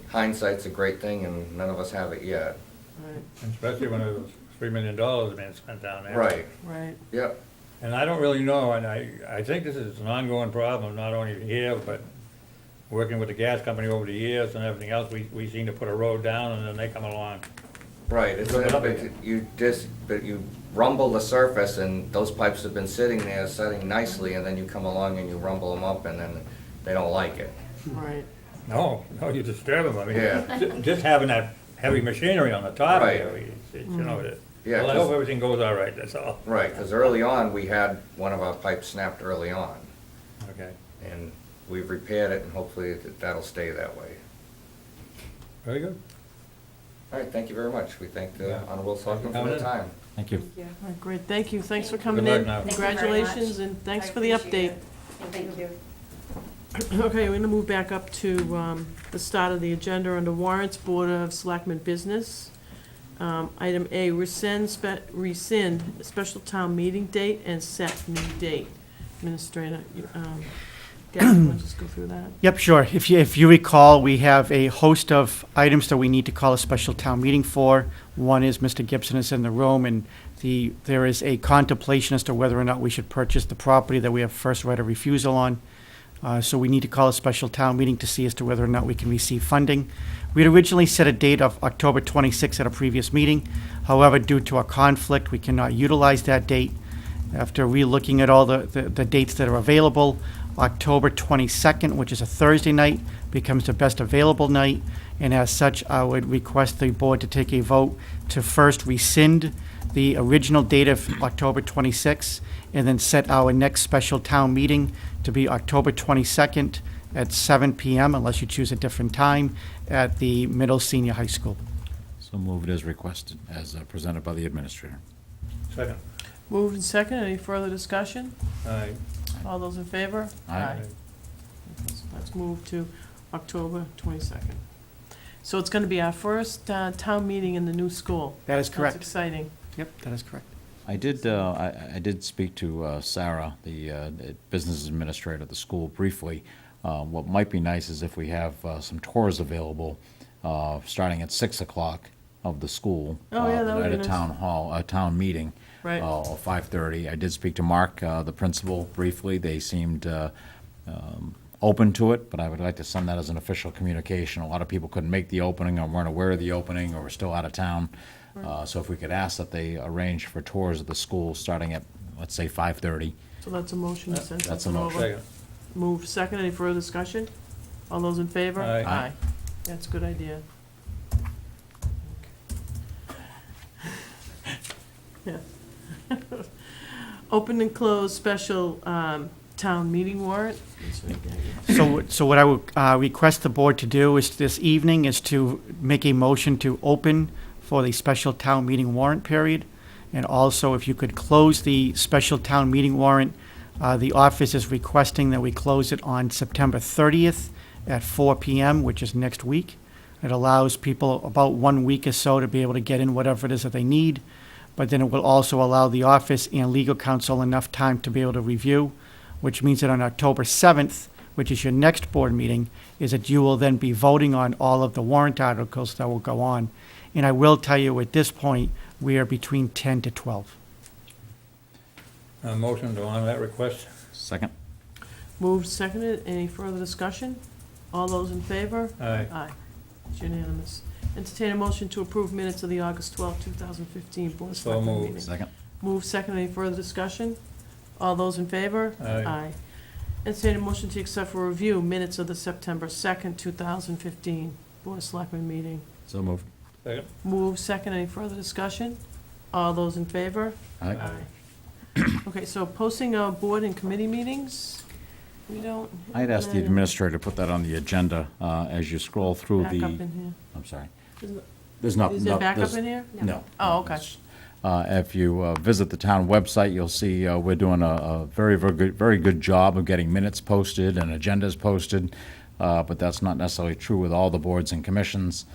[SPEAKER 5] hindsight's a great thing, and none of us have it yet.
[SPEAKER 1] Right.
[SPEAKER 8] Especially when it was $3 million being spent down there.
[SPEAKER 5] Right,
[SPEAKER 1] Right.
[SPEAKER 5] yep.
[SPEAKER 8] And I don't really know, and I think this is an ongoing problem, not only here, but working with the gas company over the years and everything else, we seem to put a road down and then they come along.
[SPEAKER 5] Right,
[SPEAKER 8] Rip it up
[SPEAKER 5] but
[SPEAKER 8] again.
[SPEAKER 5] you rumble the surface, and those pipes have been sitting there, setting nicely, and then you come along and you rumble them up, and then they don't like it.
[SPEAKER 1] Right.
[SPEAKER 8] No, you disturb them, I mean,
[SPEAKER 2] Yeah.
[SPEAKER 8] just having that heavy machinery on the top
[SPEAKER 2] Right.
[SPEAKER 8] there, you know,
[SPEAKER 2] Yeah,
[SPEAKER 8] well, I
[SPEAKER 2] 'cause-
[SPEAKER 8] hope everything goes all right, that's all.
[SPEAKER 2] Right, because early on, we had one of our pipes snapped early on,
[SPEAKER 8] Okay,
[SPEAKER 2] and we've repaired it, and hopefully that'll stay that way.
[SPEAKER 8] very good.
[SPEAKER 2] All right, thank you very much. We thank the
[SPEAKER 8] Yeah.
[SPEAKER 2] Honorable Selectmen for
[SPEAKER 8] Coming
[SPEAKER 2] their
[SPEAKER 8] in.
[SPEAKER 2] time.
[SPEAKER 4] Thank you.
[SPEAKER 1] All right, great, thank you, thanks for coming
[SPEAKER 8] luck
[SPEAKER 1] in.
[SPEAKER 8] now.
[SPEAKER 6] Thank you very much.
[SPEAKER 1] Congratulations, and thanks
[SPEAKER 6] I
[SPEAKER 1] for the
[SPEAKER 6] appreciate
[SPEAKER 1] update.
[SPEAKER 6] it. Thank you.
[SPEAKER 1] Okay, we're gonna move back up to the start of the agenda under warrants, Board of Selectmen business. Item A, rescind special town meeting date and set new date. Administrator, Gavin, you wanna just go through that?
[SPEAKER 10] Yep, sure. If you recall, we have a host of items that we need to call a special town meeting for. One is Mr. Gibson is in the room, and there is a contemplation as to whether or not we should purchase the property that we have first right of refusal on. So we need to call a special town meeting to see as to whether or not we can receive funding. We had originally set a date of October 26th at a previous meeting. However, due to a conflict, we cannot utilize that date. After relooking at all the dates that are available, October 22nd, which is a Thursday night, becomes the best available night. And as such, I would request the board to take a vote to first rescind the original date of October 26th, and then set our next special town meeting to be October 22nd at 7 PM, unless you choose a different time, at the middle senior high school.
[SPEAKER 4] So moved as requested, as presented by the administrator.
[SPEAKER 8] Second.
[SPEAKER 1] Moved and second, any further discussion?
[SPEAKER 8] Aye.
[SPEAKER 1] All those in favor?
[SPEAKER 4] Aye.
[SPEAKER 1] Let's move to October 22nd. So it's gonna be our first town meeting in the new school.
[SPEAKER 10] That is
[SPEAKER 1] That's
[SPEAKER 10] correct.
[SPEAKER 1] exciting.
[SPEAKER 10] Yep, that is correct.
[SPEAKER 4] I did speak to Sarah, the business administrator at the school, briefly. What might be nice is if we have some tours available, starting at 6 o'clock of the school.
[SPEAKER 1] Oh, yeah, that would
[SPEAKER 4] At
[SPEAKER 1] be
[SPEAKER 4] a
[SPEAKER 1] nice.
[SPEAKER 4] town hall, a town meeting.
[SPEAKER 1] Right.
[SPEAKER 4] Or 5:30. I did speak to Mark, the principal, briefly. They seemed open to it, but I would like to send that as an official communication. A lot of people couldn't make the opening, or weren't aware of the opening, or were still out of town. So if we could ask that they arrange for tours of the school starting at, let's say, 5:30.
[SPEAKER 1] So that's a motion to send
[SPEAKER 4] That's a
[SPEAKER 1] something
[SPEAKER 4] motion.
[SPEAKER 1] over.
[SPEAKER 8] Second.
[SPEAKER 1] Move second, any further discussion? All those in favor?
[SPEAKER 8] Aye.
[SPEAKER 4] Aye.
[SPEAKER 1] That's a good idea. Yeah. Open and close special town meeting warrant.
[SPEAKER 10] So what I would request the board to do is this evening is to make a motion to open for the special town meeting warrant period. And also, if you could close the special town meeting warrant, the office is requesting that we close it on September 30th at 4 PM, which is next week. It allows people about 1 week or so to be able to get in whatever it is that they need. But then it will also allow the office and legal counsel enough time to be able to review, which means that on October 7th, which is your next board meeting, is that you will then be voting on all of the warrant articles that will go on. And I will tell you, at this point, we are between 10 to 12.
[SPEAKER 8] Motion to honor that request.
[SPEAKER 4] Second?
[SPEAKER 1] Moved, seconded, any further discussion? All those in favor?
[SPEAKER 8] Aye.
[SPEAKER 1] Aye. It's unanimous. Entertain a motion to approve minutes of the August 12th, 2015 Board of
[SPEAKER 8] So
[SPEAKER 1] Selectmen
[SPEAKER 8] moved.
[SPEAKER 1] meeting.
[SPEAKER 4] Second?
[SPEAKER 1] Move second, any further discussion? All those in favor?
[SPEAKER 8] Aye.
[SPEAKER 1] Entertain a motion to accept for review minutes of the September 2nd, 2015 Board of Selectmen meeting.
[SPEAKER 4] So moved.
[SPEAKER 8] Second.
[SPEAKER 1] Move second, any further discussion? All those in favor?
[SPEAKER 4] Aye.
[SPEAKER 1] Okay, so posting of board and committee meetings, we don't.
[SPEAKER 4] I'd ask the administrator to put that on the agenda as you scroll through
[SPEAKER 1] Back
[SPEAKER 4] the.
[SPEAKER 1] up in here.
[SPEAKER 4] I'm sorry.
[SPEAKER 1] Isn't-
[SPEAKER 4] There's not.
[SPEAKER 1] Is there
[SPEAKER 4] no,
[SPEAKER 1] backup
[SPEAKER 4] there's-
[SPEAKER 1] in here?
[SPEAKER 4] No.
[SPEAKER 1] Oh, okay.
[SPEAKER 4] If you visit the town website, you'll see we're doing a very good job of getting minutes posted and agendas posted, but that's not necessarily true with all the boards and commissions.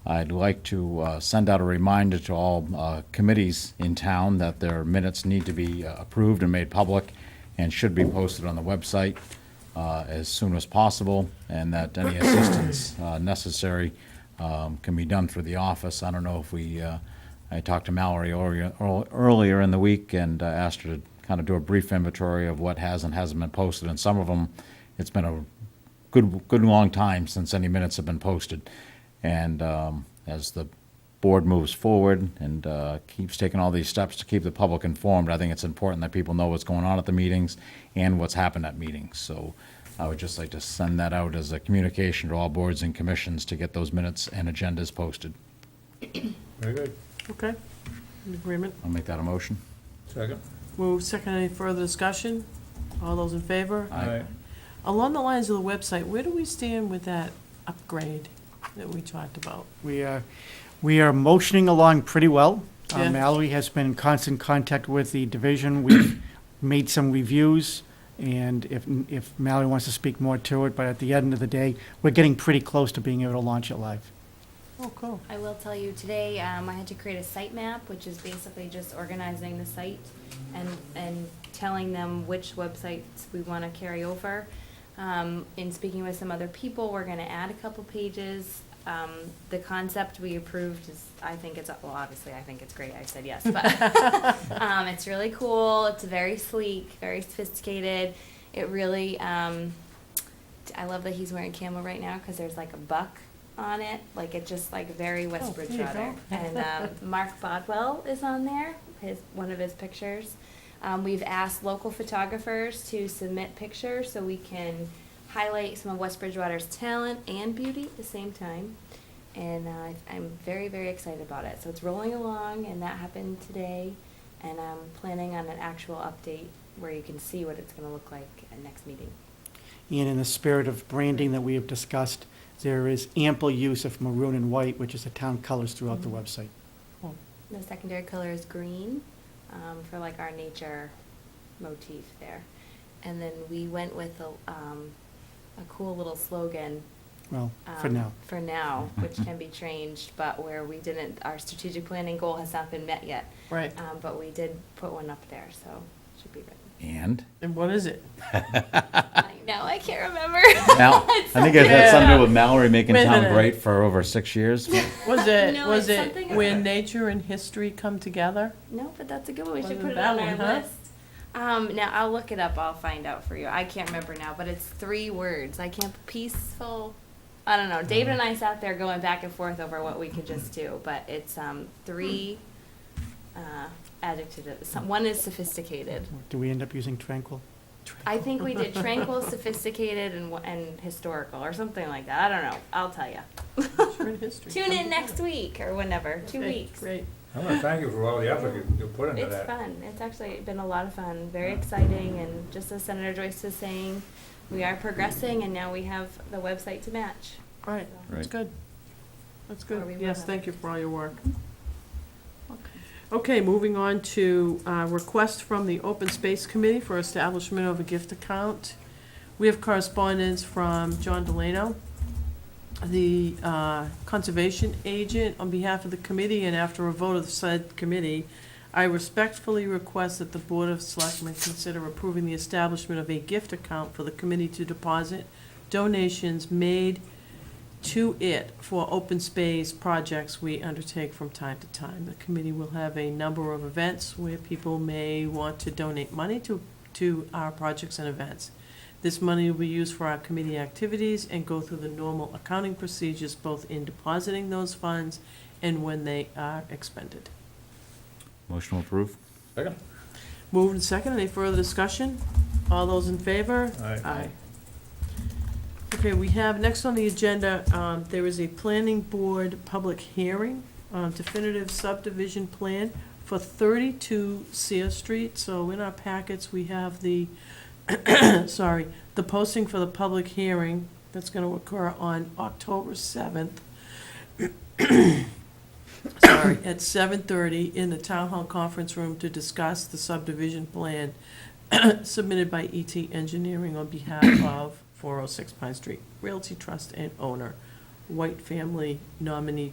[SPEAKER 4] I'd like to send out a reminder to all committees in town that their minutes need to be approved and made public and should be posted on the website as soon as possible, and that any assistance necessary can be done through the office. I don't know if I talked to Mallory earlier in the week and asked her to kind of do a brief inventory of what has and hasn't been posted, and some of them, it's been a good long time since any minutes have been posted. And as the board moves forward and keeps taking all these steps to keep the public informed, I think it's important that people know what's going on at the meetings and what's happened at meetings. So I would just like to send that out as a communication to all boards and commissions to get those minutes and agendas posted.
[SPEAKER 8] Very good.
[SPEAKER 1] Okay, in agreement.
[SPEAKER 4] I'll make that a motion.
[SPEAKER 8] Second?
[SPEAKER 1] Move second, any further discussion? All those in favor?
[SPEAKER 4] Aye.
[SPEAKER 1] Along the lines of the website, where do we stand with that upgrade that we talked about?
[SPEAKER 10] We are motioning along pretty well.
[SPEAKER 1] Yeah.
[SPEAKER 10] Mallory has been in constant contact with the division. We've made some reviews, and if Mallory wants to speak more to it, but at the end of the day, we're getting pretty close to being able to launch it live.
[SPEAKER 1] Oh, cool.
[SPEAKER 6] I will tell you today, I had to create a site map, which is basically just organizing the site and telling them which websites we want to carry over. In speaking with some other people, we're going to add a couple pages. The concept we approved is, I think it's, well, obviously I think it's great. I said yes, but it's really cool. It's very sleek, very sophisticated. It really, I love that he's wearing camo right now because there's like a buck on it. Like it's just like very West
[SPEAKER 1] Oh, there you
[SPEAKER 6] Bridgewater.
[SPEAKER 1] go.
[SPEAKER 6] And Mark Bodwell is on there, one of his pictures. We've asked local photographers to submit pictures so we can highlight some of West Bridgewater's talent and beauty at the same time. And I'm very, very excited about it. So it's rolling along, and that happened today. And I'm planning on an actual update where you can see what it's going to look like at next meeting.
[SPEAKER 10] And in the spirit of branding that we have discussed, there is ample use of maroon and white, which is the town colors throughout the website.
[SPEAKER 6] The secondary color is green for like our nature motif there. And then we went with a cool little slogan.
[SPEAKER 10] Well, for now.
[SPEAKER 6] For now, which can be changed, but where we didn't, our strategic planning goal has not been met yet.
[SPEAKER 1] Right.
[SPEAKER 6] But we did put one up there, so it should be written.
[SPEAKER 4] And?
[SPEAKER 1] And what is it?
[SPEAKER 6] I know, I can't remember.
[SPEAKER 4] Mal, I think it had something to do with Mallory making
[SPEAKER 1] Wait a
[SPEAKER 4] town
[SPEAKER 1] minute.
[SPEAKER 4] great for over 6 years.
[SPEAKER 1] Was it,
[SPEAKER 6] No,
[SPEAKER 1] was
[SPEAKER 6] it's
[SPEAKER 1] it
[SPEAKER 6] something
[SPEAKER 1] when
[SPEAKER 6] about-
[SPEAKER 1] nature and history come together?
[SPEAKER 6] No, but that's a good one. We should
[SPEAKER 1] Wasn't
[SPEAKER 6] put it
[SPEAKER 1] that
[SPEAKER 6] on our
[SPEAKER 1] one, huh?
[SPEAKER 6] list. Now I'll look it up. I'll find out for you. I can't remember now, but it's 3 words. I can't. Peaceful. I don't know. David and I sat there going back and forth over what we could just do, but it's 3 adjectives. One is sophisticated.
[SPEAKER 10] Do we end up using tranquil?
[SPEAKER 6] I think we did tranquil, sophisticated, and historical, or something like that. I don't know. I'll tell you.
[SPEAKER 1] Nature and history
[SPEAKER 6] Tune
[SPEAKER 1] come
[SPEAKER 6] in
[SPEAKER 1] together.
[SPEAKER 6] next week or whenever. 2
[SPEAKER 1] Okay,
[SPEAKER 6] weeks.
[SPEAKER 1] Great.
[SPEAKER 8] I want to thank you for all the effort you put into
[SPEAKER 6] It's
[SPEAKER 8] that.
[SPEAKER 6] fun. It's actually been a lot of fun, very exciting, and just as Senator Joyce was saying, we are progressing, and now we have the website to match.
[SPEAKER 1] All right, that's
[SPEAKER 4] Right.
[SPEAKER 1] good. That's
[SPEAKER 6] Or we
[SPEAKER 1] good.
[SPEAKER 6] will
[SPEAKER 1] Yes,
[SPEAKER 6] have-
[SPEAKER 1] thank you for all your work. Okay, moving on to request from the Open Space Committee for establishment of a gift account. We have correspondence from John Delano, the conservation agent, on behalf of the committee, and after a vote of the said committee, I respectfully request that the Board of Selectmen consider approving the establishment of a gift account for the committee to deposit donations made to it for open space projects we undertake from time to time. The committee will have a number of events where people may want to donate money to our projects and events. This money will be used for our committee activities and go through the normal accounting procedures, both in depositing those funds and when they are expended.
[SPEAKER 4] Motion will approve.
[SPEAKER 8] Second?
[SPEAKER 1] Moved and second, any further discussion? All those in favor?
[SPEAKER 8] Aye.
[SPEAKER 1] Okay, we have, next on the agenda, there is a planning board public hearing, definitive subdivision plan for 32 Sear Street. So in our packets, we have the, sorry, the posting for the public hearing that's gonna occur on October 7th. Sorry, at 7:30 in the Town Hall Conference Room to discuss the subdivision plan submitted by ET Engineering on behalf of 406 Pine Street Realty Trust and owner, White Family Nominee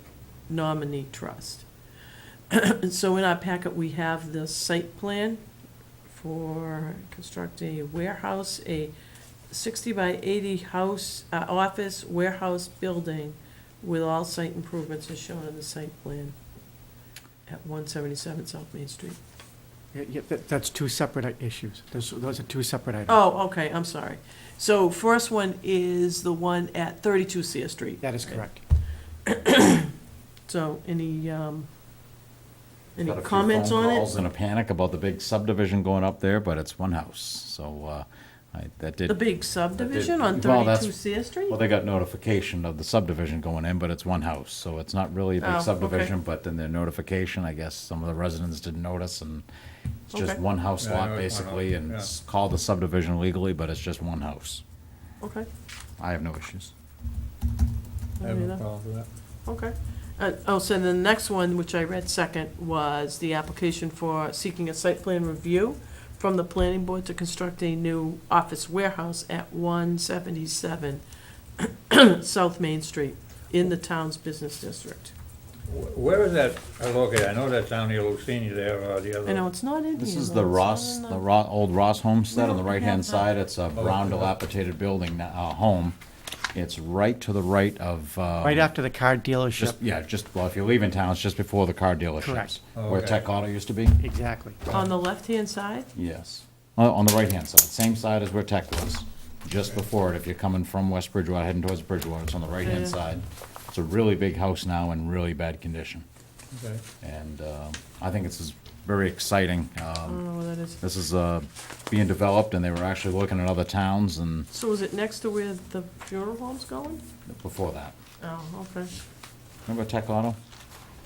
[SPEAKER 1] Trust. And so in our packet, we have the site plan for constructing a warehouse, a 60 by 80 house, office warehouse building with all site improvements as shown in the site plan at 177 South Main Street.
[SPEAKER 10] Yeah, that's 2 separate issues. Those are 2 separate items.
[SPEAKER 1] Oh, okay, I'm sorry. So first one is the one at 32 Sear Street.
[SPEAKER 10] That is correct.
[SPEAKER 1] So any
[SPEAKER 4] Got a few
[SPEAKER 1] comments
[SPEAKER 4] phone
[SPEAKER 1] on
[SPEAKER 4] calls
[SPEAKER 1] it?
[SPEAKER 4] and a panic about the big subdivision going up there, but it's one house. So That did.
[SPEAKER 1] The big subdivision on
[SPEAKER 4] Well, that's-
[SPEAKER 1] 32 Sear Street?
[SPEAKER 4] Well, they got notification of the subdivision going in, but it's one house, so it's not really a
[SPEAKER 1] Oh,
[SPEAKER 4] big
[SPEAKER 1] okay.
[SPEAKER 4] subdivision, but then their notification, I guess some of the residents didn't notice, and it's just
[SPEAKER 1] Okay.
[SPEAKER 4] one house
[SPEAKER 8] Yeah, I
[SPEAKER 4] lot
[SPEAKER 8] know it's one
[SPEAKER 4] basically,
[SPEAKER 8] house,
[SPEAKER 4] and
[SPEAKER 8] yeah.
[SPEAKER 4] it's called a subdivision legally, but it's just one house.
[SPEAKER 1] Okay.
[SPEAKER 4] I have no issues.
[SPEAKER 8] I have no
[SPEAKER 1] Neither.
[SPEAKER 8] problem with that.
[SPEAKER 1] Okay. So the next one, which I read second, was the application for seeking a site plan review from the planning board to construct a new office warehouse at 177 South Main Street in the town's business district.
[SPEAKER 8] Where is that located? I know that's down near Lucini there, or the other.
[SPEAKER 1] I know, it's not in here.
[SPEAKER 4] This is
[SPEAKER 1] though.
[SPEAKER 4] the
[SPEAKER 1] It's not
[SPEAKER 4] Ross,
[SPEAKER 1] in
[SPEAKER 4] the old Ross homestead on the
[SPEAKER 1] No, I
[SPEAKER 4] right-hand
[SPEAKER 1] have that.
[SPEAKER 4] side. It's a brown dilapidated building, home. It's right to the right of.
[SPEAKER 10] Right after the car dealership.
[SPEAKER 4] Well, if you're leaving town, it's just before the car dealerships.
[SPEAKER 10] Correct.
[SPEAKER 8] Oh,
[SPEAKER 4] Where
[SPEAKER 8] okay.
[SPEAKER 4] Tech Auto used to be?
[SPEAKER 10] Exactly.
[SPEAKER 1] On the left-hand side?
[SPEAKER 4] Yes. On the right-hand side, same side as where Tech was, just before it, if you're coming from West Bridgewater, heading towards Bridgewater, it's on the right-hand
[SPEAKER 1] Yeah.
[SPEAKER 4] side. It's a really big house now in really bad condition,
[SPEAKER 8] Okay.
[SPEAKER 4] and I think it's very exciting.
[SPEAKER 1] I don't know where that is.
[SPEAKER 4] This is being developed, and they were actually looking at other towns, and
[SPEAKER 1] So is it next to where the funeral home's going?
[SPEAKER 4] before that.
[SPEAKER 1] Oh, okay.
[SPEAKER 4] Remember Tech Auto?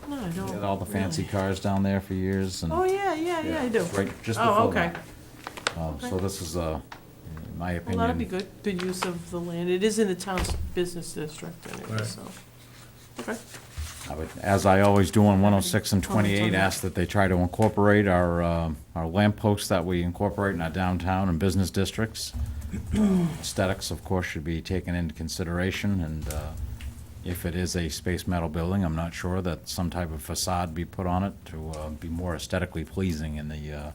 [SPEAKER 1] No, I
[SPEAKER 4] They
[SPEAKER 1] don't.
[SPEAKER 4] had all the fancy
[SPEAKER 1] really.
[SPEAKER 4] cars down there for years, and.
[SPEAKER 1] Oh, yeah, I do.
[SPEAKER 4] Right, just
[SPEAKER 1] Oh,
[SPEAKER 4] before
[SPEAKER 1] okay.
[SPEAKER 4] that. So
[SPEAKER 1] Okay.
[SPEAKER 4] this is, in my opinion.
[SPEAKER 1] Well, that'd be good use of the land. It is in the town's business district anyway,
[SPEAKER 8] Right.
[SPEAKER 1] so. Okay.
[SPEAKER 4] I would, as I always do on 106 and
[SPEAKER 1] Comments on
[SPEAKER 4] 28,
[SPEAKER 1] that?
[SPEAKER 4] ask that they try to incorporate our lamp posts that we incorporate in our downtown and business districts. Aesthetics, of course, should be taken into consideration, and if it is a space metal building, I'm not sure that some type of facade be put on it to be more aesthetically pleasing in the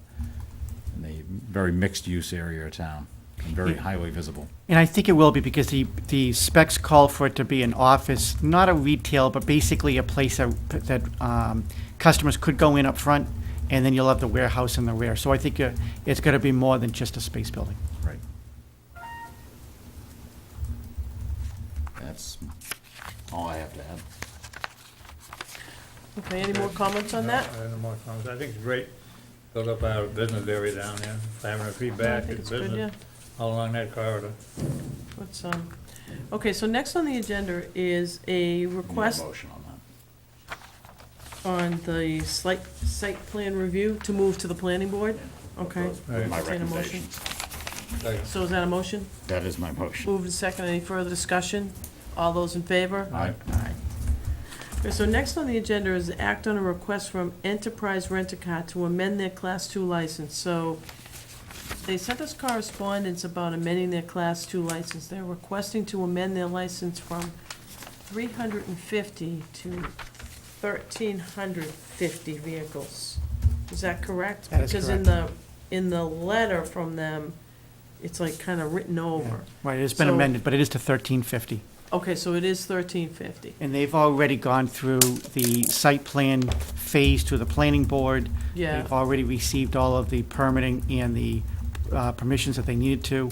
[SPEAKER 4] very mixed-use area of town, and very highly visible.
[SPEAKER 10] And I think it will be because the specs call for it to be an office, not a retail, but basically a place that customers could go in up front, and then you'll have the warehouse in the rear. So I think it's going to be more than just a space building.
[SPEAKER 4] Right. That's all I have to add.
[SPEAKER 1] Okay, any more comments on that?
[SPEAKER 8] I have no more comments. I think it's great, build up our business area down there, having a feedback,
[SPEAKER 1] think
[SPEAKER 8] it's
[SPEAKER 1] it's good,
[SPEAKER 8] business all along that corridor.
[SPEAKER 1] Let's, okay, so next on the agenda is a
[SPEAKER 4] Need a
[SPEAKER 1] request
[SPEAKER 4] motion on that.
[SPEAKER 1] on the site plan review to move to the planning board. Okay.
[SPEAKER 4] Those are my
[SPEAKER 1] Entertain a motion.
[SPEAKER 4] recommendations.
[SPEAKER 8] Second.
[SPEAKER 1] So is that a motion?
[SPEAKER 4] That is my motion.
[SPEAKER 1] Moved and second. Any further discussion? All those in favor?
[SPEAKER 4] Aye.
[SPEAKER 1] Aye. Okay, so next on the agenda is act on a request from Enterprise Rent-A-Car to amend their Class 2 license. So they sent us correspondence about amending their Class 2 license. They're requesting to amend their license from 350 to 1,350 vehicles. Is that correct?
[SPEAKER 10] That is
[SPEAKER 1] Because in the letter from them, it's like kind of written over.
[SPEAKER 10] Right, it's been
[SPEAKER 1] So-
[SPEAKER 10] amended, but it is to 1,350.
[SPEAKER 1] Okay, so it is 1,350.
[SPEAKER 10] And they've already gone through the site plan phase to the planning board.
[SPEAKER 1] Yeah.
[SPEAKER 10] They've already received all of the permitting and the permissions that they needed to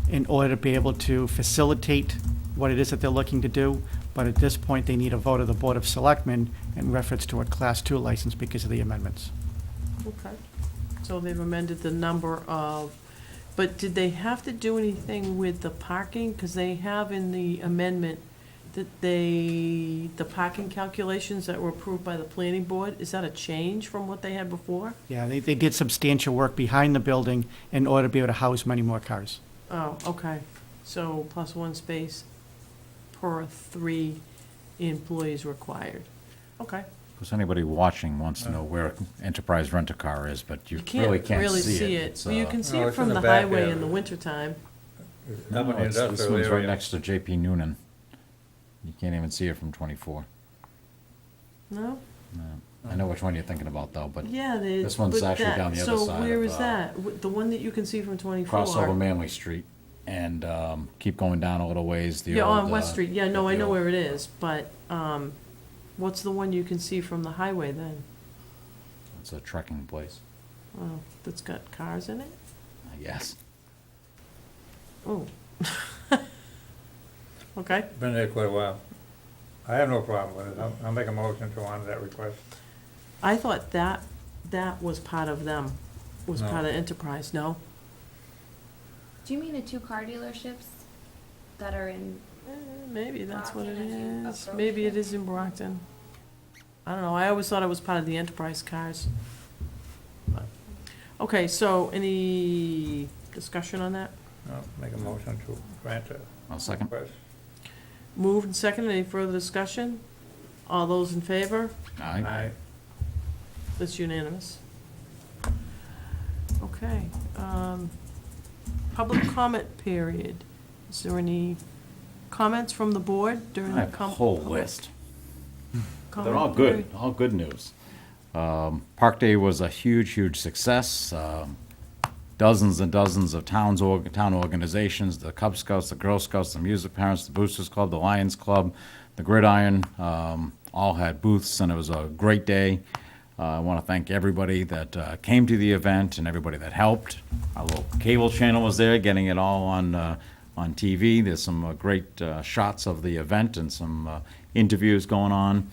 [SPEAKER 10] in order to be able to facilitate what it is that they're looking to do. But at this point, they need a vote of the Board of Selectmen in reference to a Class 2 license because of the amendments.
[SPEAKER 1] Okay. So they've amended the number of, but did they have to do anything with the parking? Because they have in the amendment that the parking calculations that were approved by the planning board, is that a change from what they had before?
[SPEAKER 10] Yeah, they did substantial work behind the building in order to be able to house many more cars.
[SPEAKER 1] Oh, okay. So plus one space per 3 employees required. Okay.
[SPEAKER 4] Because anybody watching wants to know where Enterprise Rent-A-Car is, but you
[SPEAKER 1] You
[SPEAKER 4] really
[SPEAKER 1] can't
[SPEAKER 4] can't
[SPEAKER 1] really
[SPEAKER 4] see
[SPEAKER 1] see
[SPEAKER 4] it.
[SPEAKER 1] it.
[SPEAKER 4] It's,
[SPEAKER 1] Well, you can see
[SPEAKER 8] No,
[SPEAKER 1] it
[SPEAKER 8] it's
[SPEAKER 1] from
[SPEAKER 8] in
[SPEAKER 1] the
[SPEAKER 8] the back
[SPEAKER 1] highway
[SPEAKER 8] there.
[SPEAKER 1] in the wintertime.
[SPEAKER 8] Up
[SPEAKER 4] No,
[SPEAKER 8] in the
[SPEAKER 4] it's- This
[SPEAKER 8] industrial
[SPEAKER 4] one's right
[SPEAKER 8] area.
[SPEAKER 4] next to JP Noonan. You can't even see it from 24.
[SPEAKER 1] No?
[SPEAKER 4] No. I know which one you're thinking about, though, but
[SPEAKER 1] Yeah, they.
[SPEAKER 4] This one's
[SPEAKER 1] but
[SPEAKER 4] actually
[SPEAKER 1] that-
[SPEAKER 4] down the other side
[SPEAKER 1] So where
[SPEAKER 4] of,
[SPEAKER 1] is that? The one that you can see from 24?
[SPEAKER 4] cross over Manley Street and keep going down a little ways. The
[SPEAKER 1] Yeah,
[SPEAKER 4] old,
[SPEAKER 1] on West Street, yeah, no, I
[SPEAKER 4] the
[SPEAKER 1] know
[SPEAKER 4] old-
[SPEAKER 1] where it is, but, what's the one you can see from the highway then?
[SPEAKER 4] It's a trekking place,
[SPEAKER 1] Oh, that's got cars in it?
[SPEAKER 4] I guess.
[SPEAKER 1] Oh. Okay,
[SPEAKER 8] Been there quite a while. I have no problem with it. I'll make a motion to honor that request.
[SPEAKER 1] I thought that was part of them, was
[SPEAKER 8] No.
[SPEAKER 1] part of Enterprise, no?
[SPEAKER 6] Do you mean the two car dealerships that are in,
[SPEAKER 1] Maybe that's what it
[SPEAKER 6] Brockton as you
[SPEAKER 1] is.
[SPEAKER 6] approach
[SPEAKER 1] Maybe it
[SPEAKER 6] it.
[SPEAKER 1] is in Brockton. I don't know, I always thought it was part of the enterprise cars. But- Okay, so any discussion on that?
[SPEAKER 8] No, make a motion to grant a
[SPEAKER 4] I'll second.
[SPEAKER 8] request.
[SPEAKER 1] Moved and seconded, any further discussion? All those in favor?
[SPEAKER 8] Aye.
[SPEAKER 1] That's unanimous. Okay, public comment period. Is there any comments from the board during
[SPEAKER 4] I
[SPEAKER 1] the
[SPEAKER 4] have a whole
[SPEAKER 1] public
[SPEAKER 4] list.
[SPEAKER 1] comment
[SPEAKER 4] They're all good,
[SPEAKER 1] period?
[SPEAKER 4] all good news. Park Day was a huge, huge success. Dozens and dozens of town organizations, the Cub Scouts, the Girl Scouts, the Music Parents, the Boosters Club, the Lions Club, the Gridiron, all had booths, and it was a great day. I want to thank everybody that came to the event and everybody that helped. Our little cable channel was there, getting it all on TV. There's some great shots of the event and some interviews going on.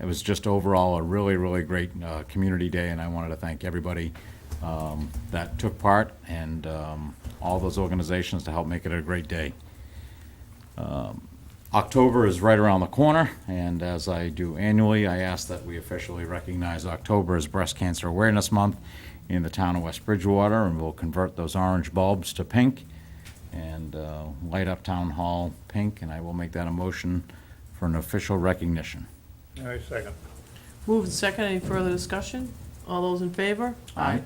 [SPEAKER 4] It was just overall a really, really great community day, and I wanted to thank everybody that took part and all those organizations to help make it a great day. October is right around the corner, and as I do annually, I ask that we officially recognize October as Breast Cancer Awareness Month in the town of West Bridgewater, and we'll convert those orange bulbs to pink and light up Town Hall pink, and I will make that a motion for an official recognition.
[SPEAKER 8] Aye, second.
[SPEAKER 1] Moved and seconded, any further discussion? All those in favor?
[SPEAKER 4] Aye.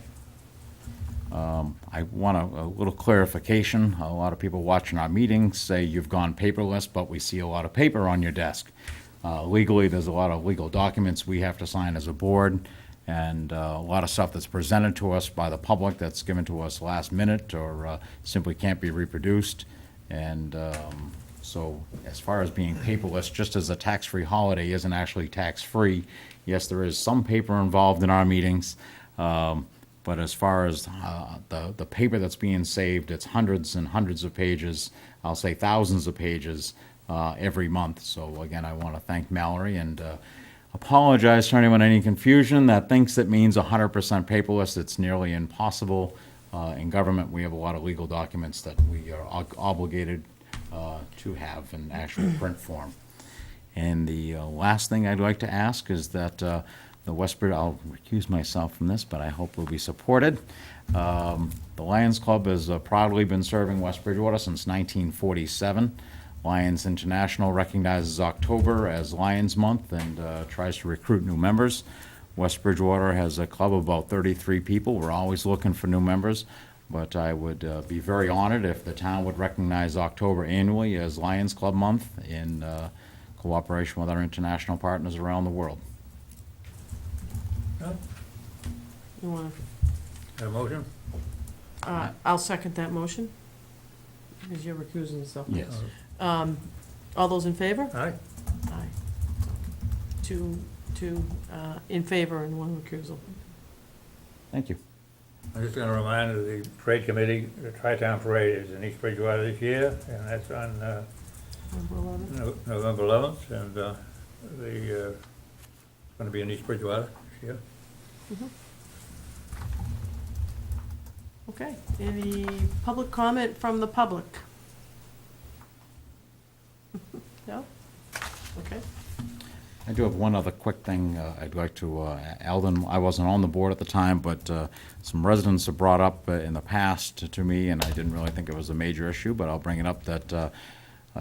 [SPEAKER 4] I want a little clarification. A lot of people watching our meetings say you've gone paperless, but we see a lot of paper on your desk. Legally, there's a lot of legal documents we have to sign as a board, and a lot of stuff that's presented to us by the public that's given to us last minute or simply can't be reproduced. And so as far as being paperless, just as a tax-free holiday isn't actually tax-free, yes, there is some paper involved in our meetings. But as far as the paper that's being saved, it's hundreds and hundreds of pages, I'll say thousands of pages every month. So again, I want to thank Mallory and apologize for anyone any confusion that thinks it means 100% paperless. It's nearly impossible. In government, we have a lot of legal documents that we are obligated to have in actual print form. And the last thing I'd like to ask is that the Westbridge, I'll recuse myself from this, but I hope will be supported. The Lions Club has proudly been serving West Bridgewater since 1947. Lions International recognizes October as Lions Month and tries to recruit new members. West Bridgewater has a club of about 33 people. We're always looking for new members, but I would be very honored if the town would recognize October annually as Lions Club Month in cooperation with our international partners around the world.
[SPEAKER 1] You want
[SPEAKER 8] Have a motion?
[SPEAKER 1] to, I'll second that motion, because you're recusing yourself.
[SPEAKER 4] Yes.
[SPEAKER 1] All those in favor?
[SPEAKER 8] Aye.
[SPEAKER 1] Aye. Two in favor and one recusal.
[SPEAKER 4] Thank you.
[SPEAKER 8] I'm just gonna remind the parade committee, the Tri-Town Parade is in East Bridgewater this year, and that's on
[SPEAKER 1] Number 11.
[SPEAKER 8] November 11th, and it's gonna be in East Bridgewater this year.
[SPEAKER 1] Okay, any public comment from the public? No? Okay.
[SPEAKER 4] I do have one other quick thing I'd like to, Eldon, I wasn't on the board at the time, but some residents have brought up in the past to me, and I didn't really think it was a major issue, but I'll bring it up, that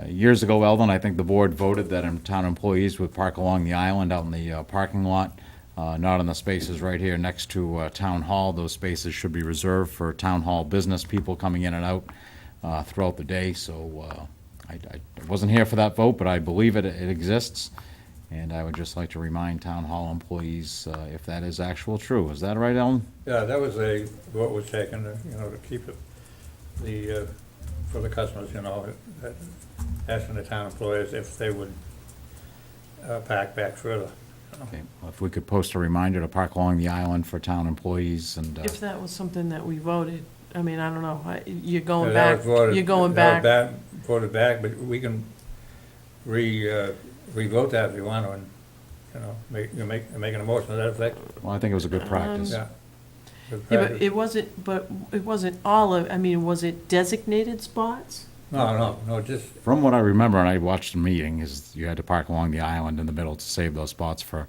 [SPEAKER 4] years ago, Eldon, I think the board voted that town employees would park along the island out in the parking lot, not in the spaces right here next to Town Hall. Those spaces should be reserved for Town Hall business people coming in and out throughout the day, so I wasn't here for that vote, but I believe it exists. And I would just like to remind Town Hall employees if that is actual true. Is that right, Ellen?
[SPEAKER 8] Yeah, that was a vote was taken, to keep it, for the customers, that asking the town employees if they would pack back further.
[SPEAKER 4] Okay, well, if we could post a reminder to park along the island for town employees and,
[SPEAKER 1] If that was something that we voted, I mean, I don't know, you're going
[SPEAKER 8] Yeah, that
[SPEAKER 1] back,
[SPEAKER 8] was voted-
[SPEAKER 1] you're going
[SPEAKER 8] that
[SPEAKER 1] back.
[SPEAKER 8] was voted back, but we can re-vote that if you want to, and, making a motion to that effect.
[SPEAKER 4] well, I think it was a good practice.
[SPEAKER 8] Yeah.
[SPEAKER 1] Yeah, but it wasn't all of, I mean, was it designated spots?
[SPEAKER 8] No, just,
[SPEAKER 4] From what I remember, and I watched the meeting, is you had to park along the island in the middle to save those spots for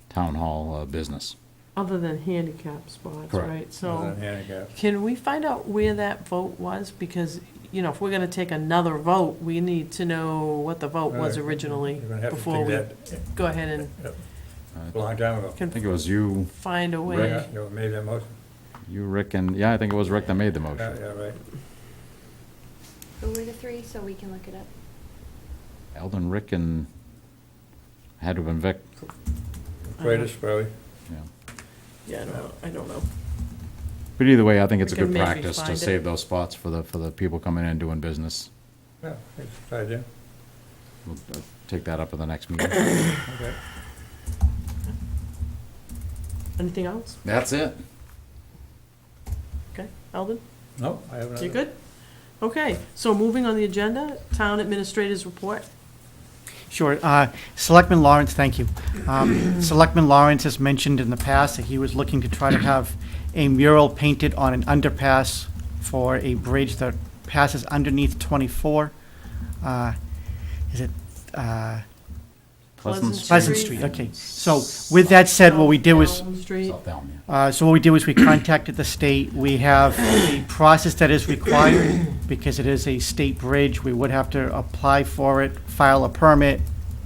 [SPEAKER 4] town hall business.
[SPEAKER 1] Other than handicap spots,
[SPEAKER 4] Correct.
[SPEAKER 1] right?
[SPEAKER 8] other
[SPEAKER 1] So
[SPEAKER 8] than handicap.
[SPEAKER 1] can we find out where that vote was? Because, you know, if we're gonna take another vote, we need to know what the vote was originally
[SPEAKER 8] You're gonna have to
[SPEAKER 1] before
[SPEAKER 8] dig
[SPEAKER 1] we
[SPEAKER 8] that
[SPEAKER 1] go ahead and
[SPEAKER 8] a long time ago.
[SPEAKER 4] I think it was you,
[SPEAKER 1] find a
[SPEAKER 8] Yeah,
[SPEAKER 1] way.
[SPEAKER 8] you made that motion.
[SPEAKER 4] Rick, and, yeah, I think it was Rick that made the
[SPEAKER 8] Yeah,
[SPEAKER 4] motion.
[SPEAKER 8] yeah, right.
[SPEAKER 6] Who were the three, so we can look it up?
[SPEAKER 4] Eldon, Rick, and had to have been Vic,
[SPEAKER 8] Greatest, probably.
[SPEAKER 4] yeah.
[SPEAKER 1] Yeah, I don't know.
[SPEAKER 4] But either way, I think it's a
[SPEAKER 1] We can
[SPEAKER 4] good
[SPEAKER 1] maybe
[SPEAKER 4] practice to
[SPEAKER 1] find it.
[SPEAKER 4] save those spots for the people coming in and doing business.
[SPEAKER 8] Yeah, it's a good idea.
[SPEAKER 4] We'll take that up at the next meeting.
[SPEAKER 8] Okay.
[SPEAKER 1] Anything else?
[SPEAKER 4] That's it.
[SPEAKER 1] Okay, Eldon,
[SPEAKER 8] No, I haven't.
[SPEAKER 1] you good? Okay, so moving on the agenda, town administrators report.
[SPEAKER 10] Sure. Selectman Lawrence, thank you. Selectman Lawrence has mentioned in the past that he was looking to try to have a mural painted on an underpass for a bridge that passes underneath 24. Is it Pleasant Street? Okay. So with that said, what we did was,
[SPEAKER 1] Elm Street.
[SPEAKER 4] South Elm, yeah.
[SPEAKER 10] so what we did was we contacted the state. We have a process that is required because it is a state bridge. We would have to apply for it, file a permit,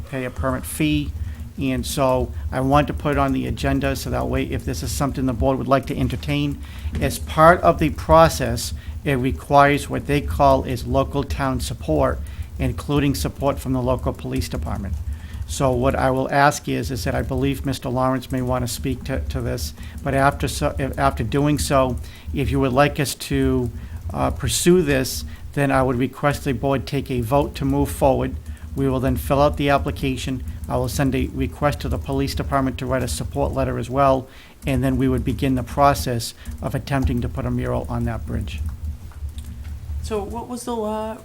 [SPEAKER 10] pay a permit fee. And so I want to put it on the agenda so that way if this is something the board would like to entertain. As part of the process, it requires what they call is local town support, including support from the local police department. So what I will ask is that I believe Mr. Lawrence may want to speak to this, but after doing so, if you would like us to pursue this, then I would request the board take a vote to move forward. We will then fill out the application. I will send a request to the police department to write a support letter as well, and then we would begin the process of attempting to put a mural on that bridge.
[SPEAKER 1] So what was the law,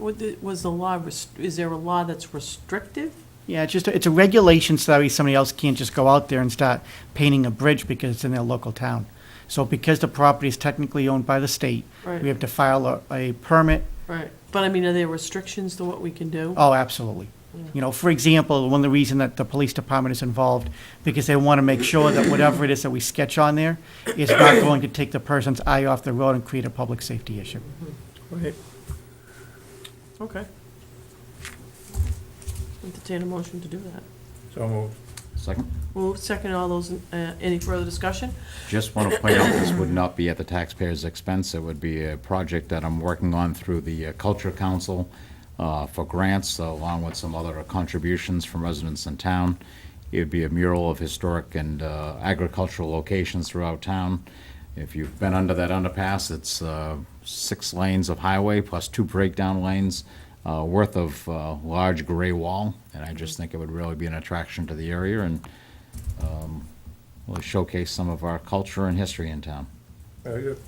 [SPEAKER 1] is there a law that's restrictive?
[SPEAKER 10] Yeah, it's a regulation so that way somebody else can't just go out there and start painting a bridge because it's in their local town. So because the property is technically owned by the state,
[SPEAKER 1] Right.
[SPEAKER 10] we have to file a permit.
[SPEAKER 1] Right, but I mean, are there restrictions to what we can do?
[SPEAKER 10] Oh, absolutely. You know, for example, one of the reasons that the police department is involved, because they want to make sure that whatever it is that we sketch on there is not going to take the person's eye off the road and create a public safety issue.
[SPEAKER 1] Right. Okay. Entertain a motion to do that.
[SPEAKER 8] So moved.
[SPEAKER 4] Second?
[SPEAKER 1] Move second, all those, any further discussion?
[SPEAKER 4] Just want to point out, this would not be at the taxpayer's expense. It would be a project that I'm working on through the Culture Council for grants, along with some other contributions from residents in town. It would be a mural of historic and agricultural locations throughout town. If you've been under that underpass, it's 6 lanes of highway plus 2 breakdown lanes worth of large gray wall. And I just think it would really be an attraction to the area and really showcase some of our culture and history in town.
[SPEAKER 8] Very good.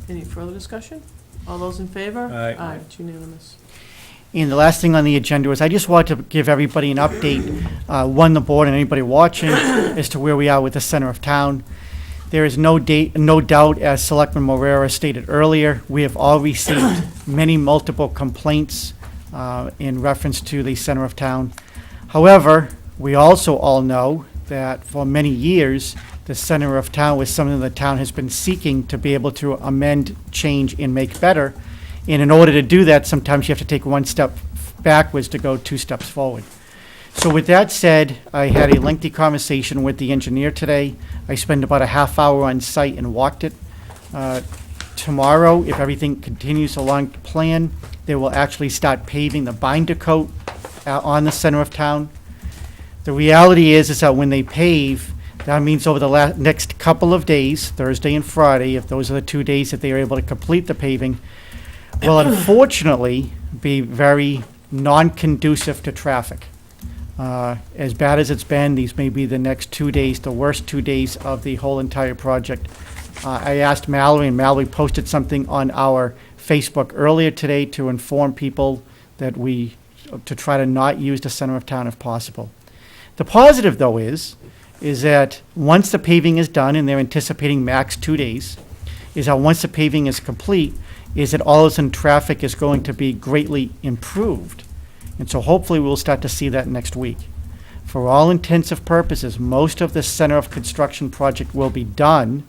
[SPEAKER 1] Any further discussion? All those in favor?
[SPEAKER 8] Aye.
[SPEAKER 1] Aye, it's unanimous.
[SPEAKER 10] And the last thing on the agenda is I just want to give everybody an update, the board and anybody watching, as to where we are with the center of town. There is no doubt, as Selectman Morera stated earlier, we have all received multiple complaints in reference to the center of town. However, we also all know that for many years, the center of town was something the town has been seeking to be able to amend, change, and make better. And in order to do that, sometimes you have to take one step backwards to go 2 steps forward. So with that said, I had a lengthy conversation with the engineer today. I spent about a half hour on site and walked it. Tomorrow, if everything continues along the plan, they will actually start paving the binder coat on the center of town. The reality is that when they pave, that means over the next couple of days, Thursday and Friday, if those are the 2 days that they are able to complete the paving, will unfortunately be very non-conducive to traffic. As bad as it's been, these may be the next 2 days, the worst 2 days of the whole entire project. I asked Mallory, and Mallory posted something on our Facebook earlier today to inform people that to try to not use the center of town if possible. The positive, though, is is that once the paving is done, and they're anticipating max 2 days, is that once the paving is complete, is that all of a sudden traffic is going to be greatly improved. And so hopefully we'll start to see that next week. For all intensive purposes, most of the center of construction project will be done,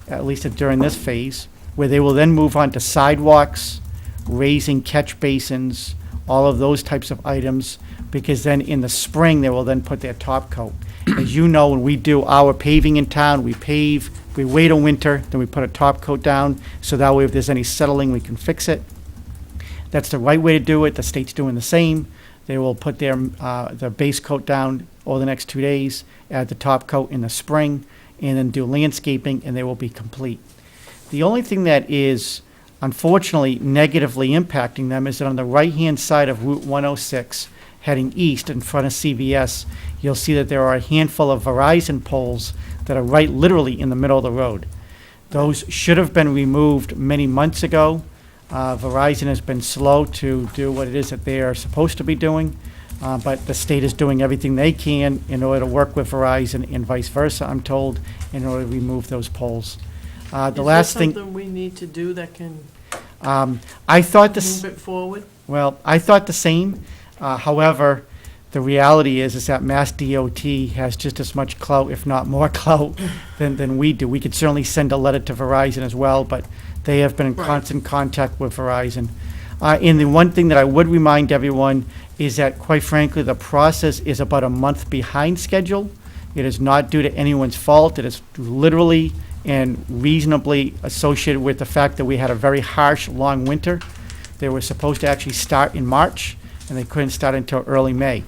[SPEAKER 10] at least during this phase, where they will then move on to sidewalks, raising catch basins, all of those types of items, because then in the spring, they will then put their top coat. As you know, when we do our paving in town, we pave, we wait a winter, then we put a top coat down, so that way if there's any settling, we can fix it. That's the right way to do it. The state's doing the same. They will put their base coat down over the next 2 days, add the top coat in the spring, and then do landscaping, and they will be complete. The only thing that is unfortunately negatively impacting them is that on the right-hand side of Route 106, heading east in front of CVS, you'll see that there are a handful of Verizon poles that are right literally in the middle of the road. Those should have been removed many months ago. Verizon has been slow to do what it is that they are supposed to be doing, but the state is doing everything they can in order to work with Verizon and vice versa, I'm told, in order to remove those poles. The last thing.
[SPEAKER 1] Is there something we need to do that can
[SPEAKER 10] I thought this.
[SPEAKER 1] move it forward?
[SPEAKER 10] Well, I thought the same. However, the reality is that Mass DOT has just as much clout, if not more clout, than we do. We could certainly send a letter to Verizon as well, but they have been in
[SPEAKER 1] Right.
[SPEAKER 10] constant contact with Verizon. And the one thing that I would remind everyone is that, quite frankly, the process is about a month behind schedule. It is not due to anyone's fault. It is literally and reasonably associated with the fact that we had a very harsh, long winter. They were supposed to actually start in March, and they couldn't start until early May.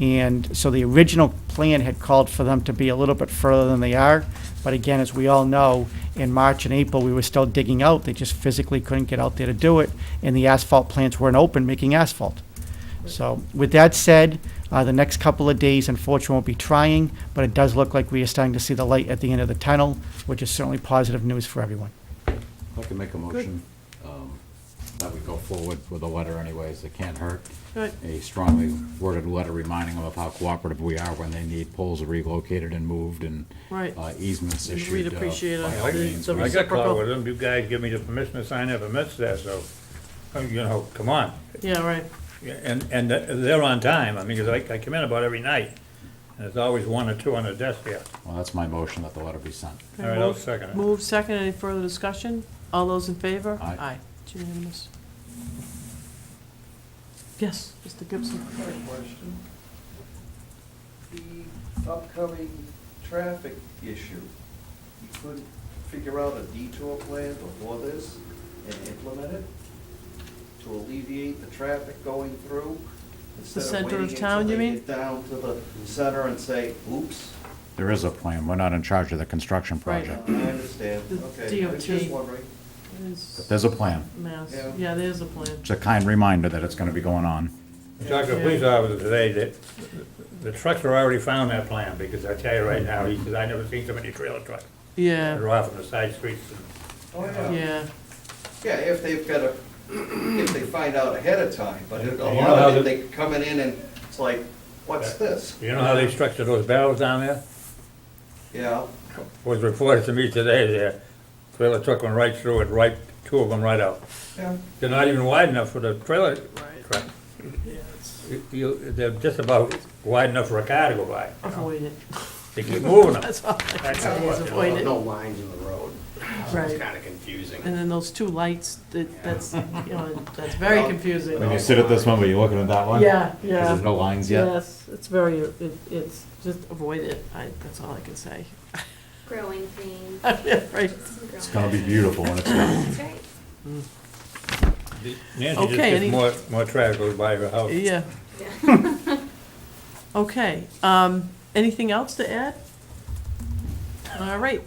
[SPEAKER 10] And so the original plan had called for them to be a little bit further than they are. But again, as we all know, in March and April, we were still digging out. They just physically couldn't get out there to do it, and the asphalt plants weren't open making asphalt. So with that said, the next couple of days, unfortunately, won't be trying, but it does look like we are starting to see the light at the end of the tunnel, which is certainly positive news for everyone.
[SPEAKER 4] I can make a motion that we go forward with a letter anyways. It can't hurt.
[SPEAKER 1] Good.
[SPEAKER 4] A strongly worded letter reminding them of how cooperative we are when they need poles relocated and moved and
[SPEAKER 1] Right.
[SPEAKER 4] easements issued.
[SPEAKER 1] We'd appreciate
[SPEAKER 4] by
[SPEAKER 1] it.
[SPEAKER 4] all
[SPEAKER 1] The-
[SPEAKER 4] means.
[SPEAKER 1] the
[SPEAKER 8] I got
[SPEAKER 1] reciprocal.
[SPEAKER 8] caught with them, you guys give me the permission to sign that permits there, so, you know, come on.
[SPEAKER 1] Yeah, right.
[SPEAKER 8] Yeah, and they're on time, I mean, 'cause I come in about every night, and there's always one or two on the desk here.
[SPEAKER 4] Well, that's my motion that the letter be sent.
[SPEAKER 8] All right, I'll second it.
[SPEAKER 1] Move second. Any further discussion? All those in favor?
[SPEAKER 4] Aye.
[SPEAKER 1] It's unanimous. Yes, Mr. Gibson.
[SPEAKER 11] Question. The upcoming traffic issue, you couldn't figure out a detour plan before this and implement it to alleviate the traffic going through? Instead
[SPEAKER 1] center of
[SPEAKER 11] waiting
[SPEAKER 1] town,
[SPEAKER 11] until
[SPEAKER 1] you
[SPEAKER 11] they
[SPEAKER 1] mean?
[SPEAKER 11] get down to the center and say, oops.
[SPEAKER 4] There is a plan. We're not in charge of the construction
[SPEAKER 1] Right.
[SPEAKER 4] project.
[SPEAKER 11] I understand,
[SPEAKER 1] The
[SPEAKER 11] okay. I was just
[SPEAKER 1] DOT.
[SPEAKER 11] wondering.
[SPEAKER 1] Is
[SPEAKER 4] There's a plan.
[SPEAKER 1] Mass.
[SPEAKER 11] Yeah.
[SPEAKER 1] Yeah, there's a plan.
[SPEAKER 4] It's a kind reminder that it's gonna be going on.
[SPEAKER 8] I talked to a police officer today, that the trucks are already found that plan, because I tell you right now, he says, I never seen so many trailer trucks.
[SPEAKER 1] Yeah,
[SPEAKER 8] They're off on the side streets and
[SPEAKER 11] Oh,
[SPEAKER 1] yeah.
[SPEAKER 11] Yeah, if they've got a, if they find out ahead of time, but a
[SPEAKER 8] You know
[SPEAKER 11] lot
[SPEAKER 8] how
[SPEAKER 11] of it,
[SPEAKER 8] the-
[SPEAKER 11] they coming in and it's like, what's this?
[SPEAKER 8] you know how they structure those barrels down there?
[SPEAKER 11] Yeah,
[SPEAKER 8] Was reported to me today, their trailer truck went right through it, right, two of them right out.
[SPEAKER 11] yeah.
[SPEAKER 8] They're not even wide enough for the trailer
[SPEAKER 1] Right.
[SPEAKER 8] truck.
[SPEAKER 1] Yeah, it's
[SPEAKER 8] They're just about wide enough for a car to go by.
[SPEAKER 1] avoid it.
[SPEAKER 8] They keep moving them.
[SPEAKER 1] That's all I can
[SPEAKER 8] That's
[SPEAKER 1] say is
[SPEAKER 8] what-
[SPEAKER 1] avoid it.
[SPEAKER 5] No lines in the road.
[SPEAKER 1] Right.
[SPEAKER 5] It's kinda confusing.
[SPEAKER 1] And then those two lights, that's, you know, that's very confusing.
[SPEAKER 4] When you sit at this one, were you looking at that one?
[SPEAKER 1] Yeah,
[SPEAKER 4] 'Cause
[SPEAKER 1] yeah.
[SPEAKER 4] there's no lines yet?
[SPEAKER 1] Yes, it's very, it's, just avoid it. That's all I can say.
[SPEAKER 6] Growing pains.
[SPEAKER 1] Yeah, right.
[SPEAKER 4] It's gonna be beautiful when it's done.
[SPEAKER 6] That's right.
[SPEAKER 8] Nancy just
[SPEAKER 1] Okay, any-
[SPEAKER 8] gets more traffic goes by her house.
[SPEAKER 1] Yeah.
[SPEAKER 6] Yeah.
[SPEAKER 1] Okay, anything else to add? All right.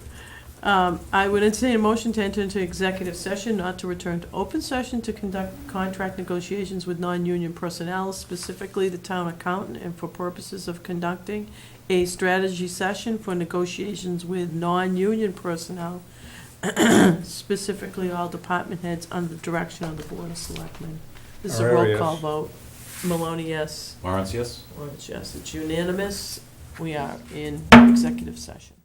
[SPEAKER 1] I would entertain a motion to enter into executive session, not to return to open session to conduct contract negotiations with non-union personnel, specifically the town accountant, and for purposes of conducting a strategy session for negotiations with non-union personnel, specifically all department heads under the direction of the Board of Selectmen. This is a roll
[SPEAKER 8] Aurelius.
[SPEAKER 1] call vote. Maloney, yes.
[SPEAKER 4] Lawrence, yes?
[SPEAKER 1] Lawrence, yes. It's unanimous. We are in executive session.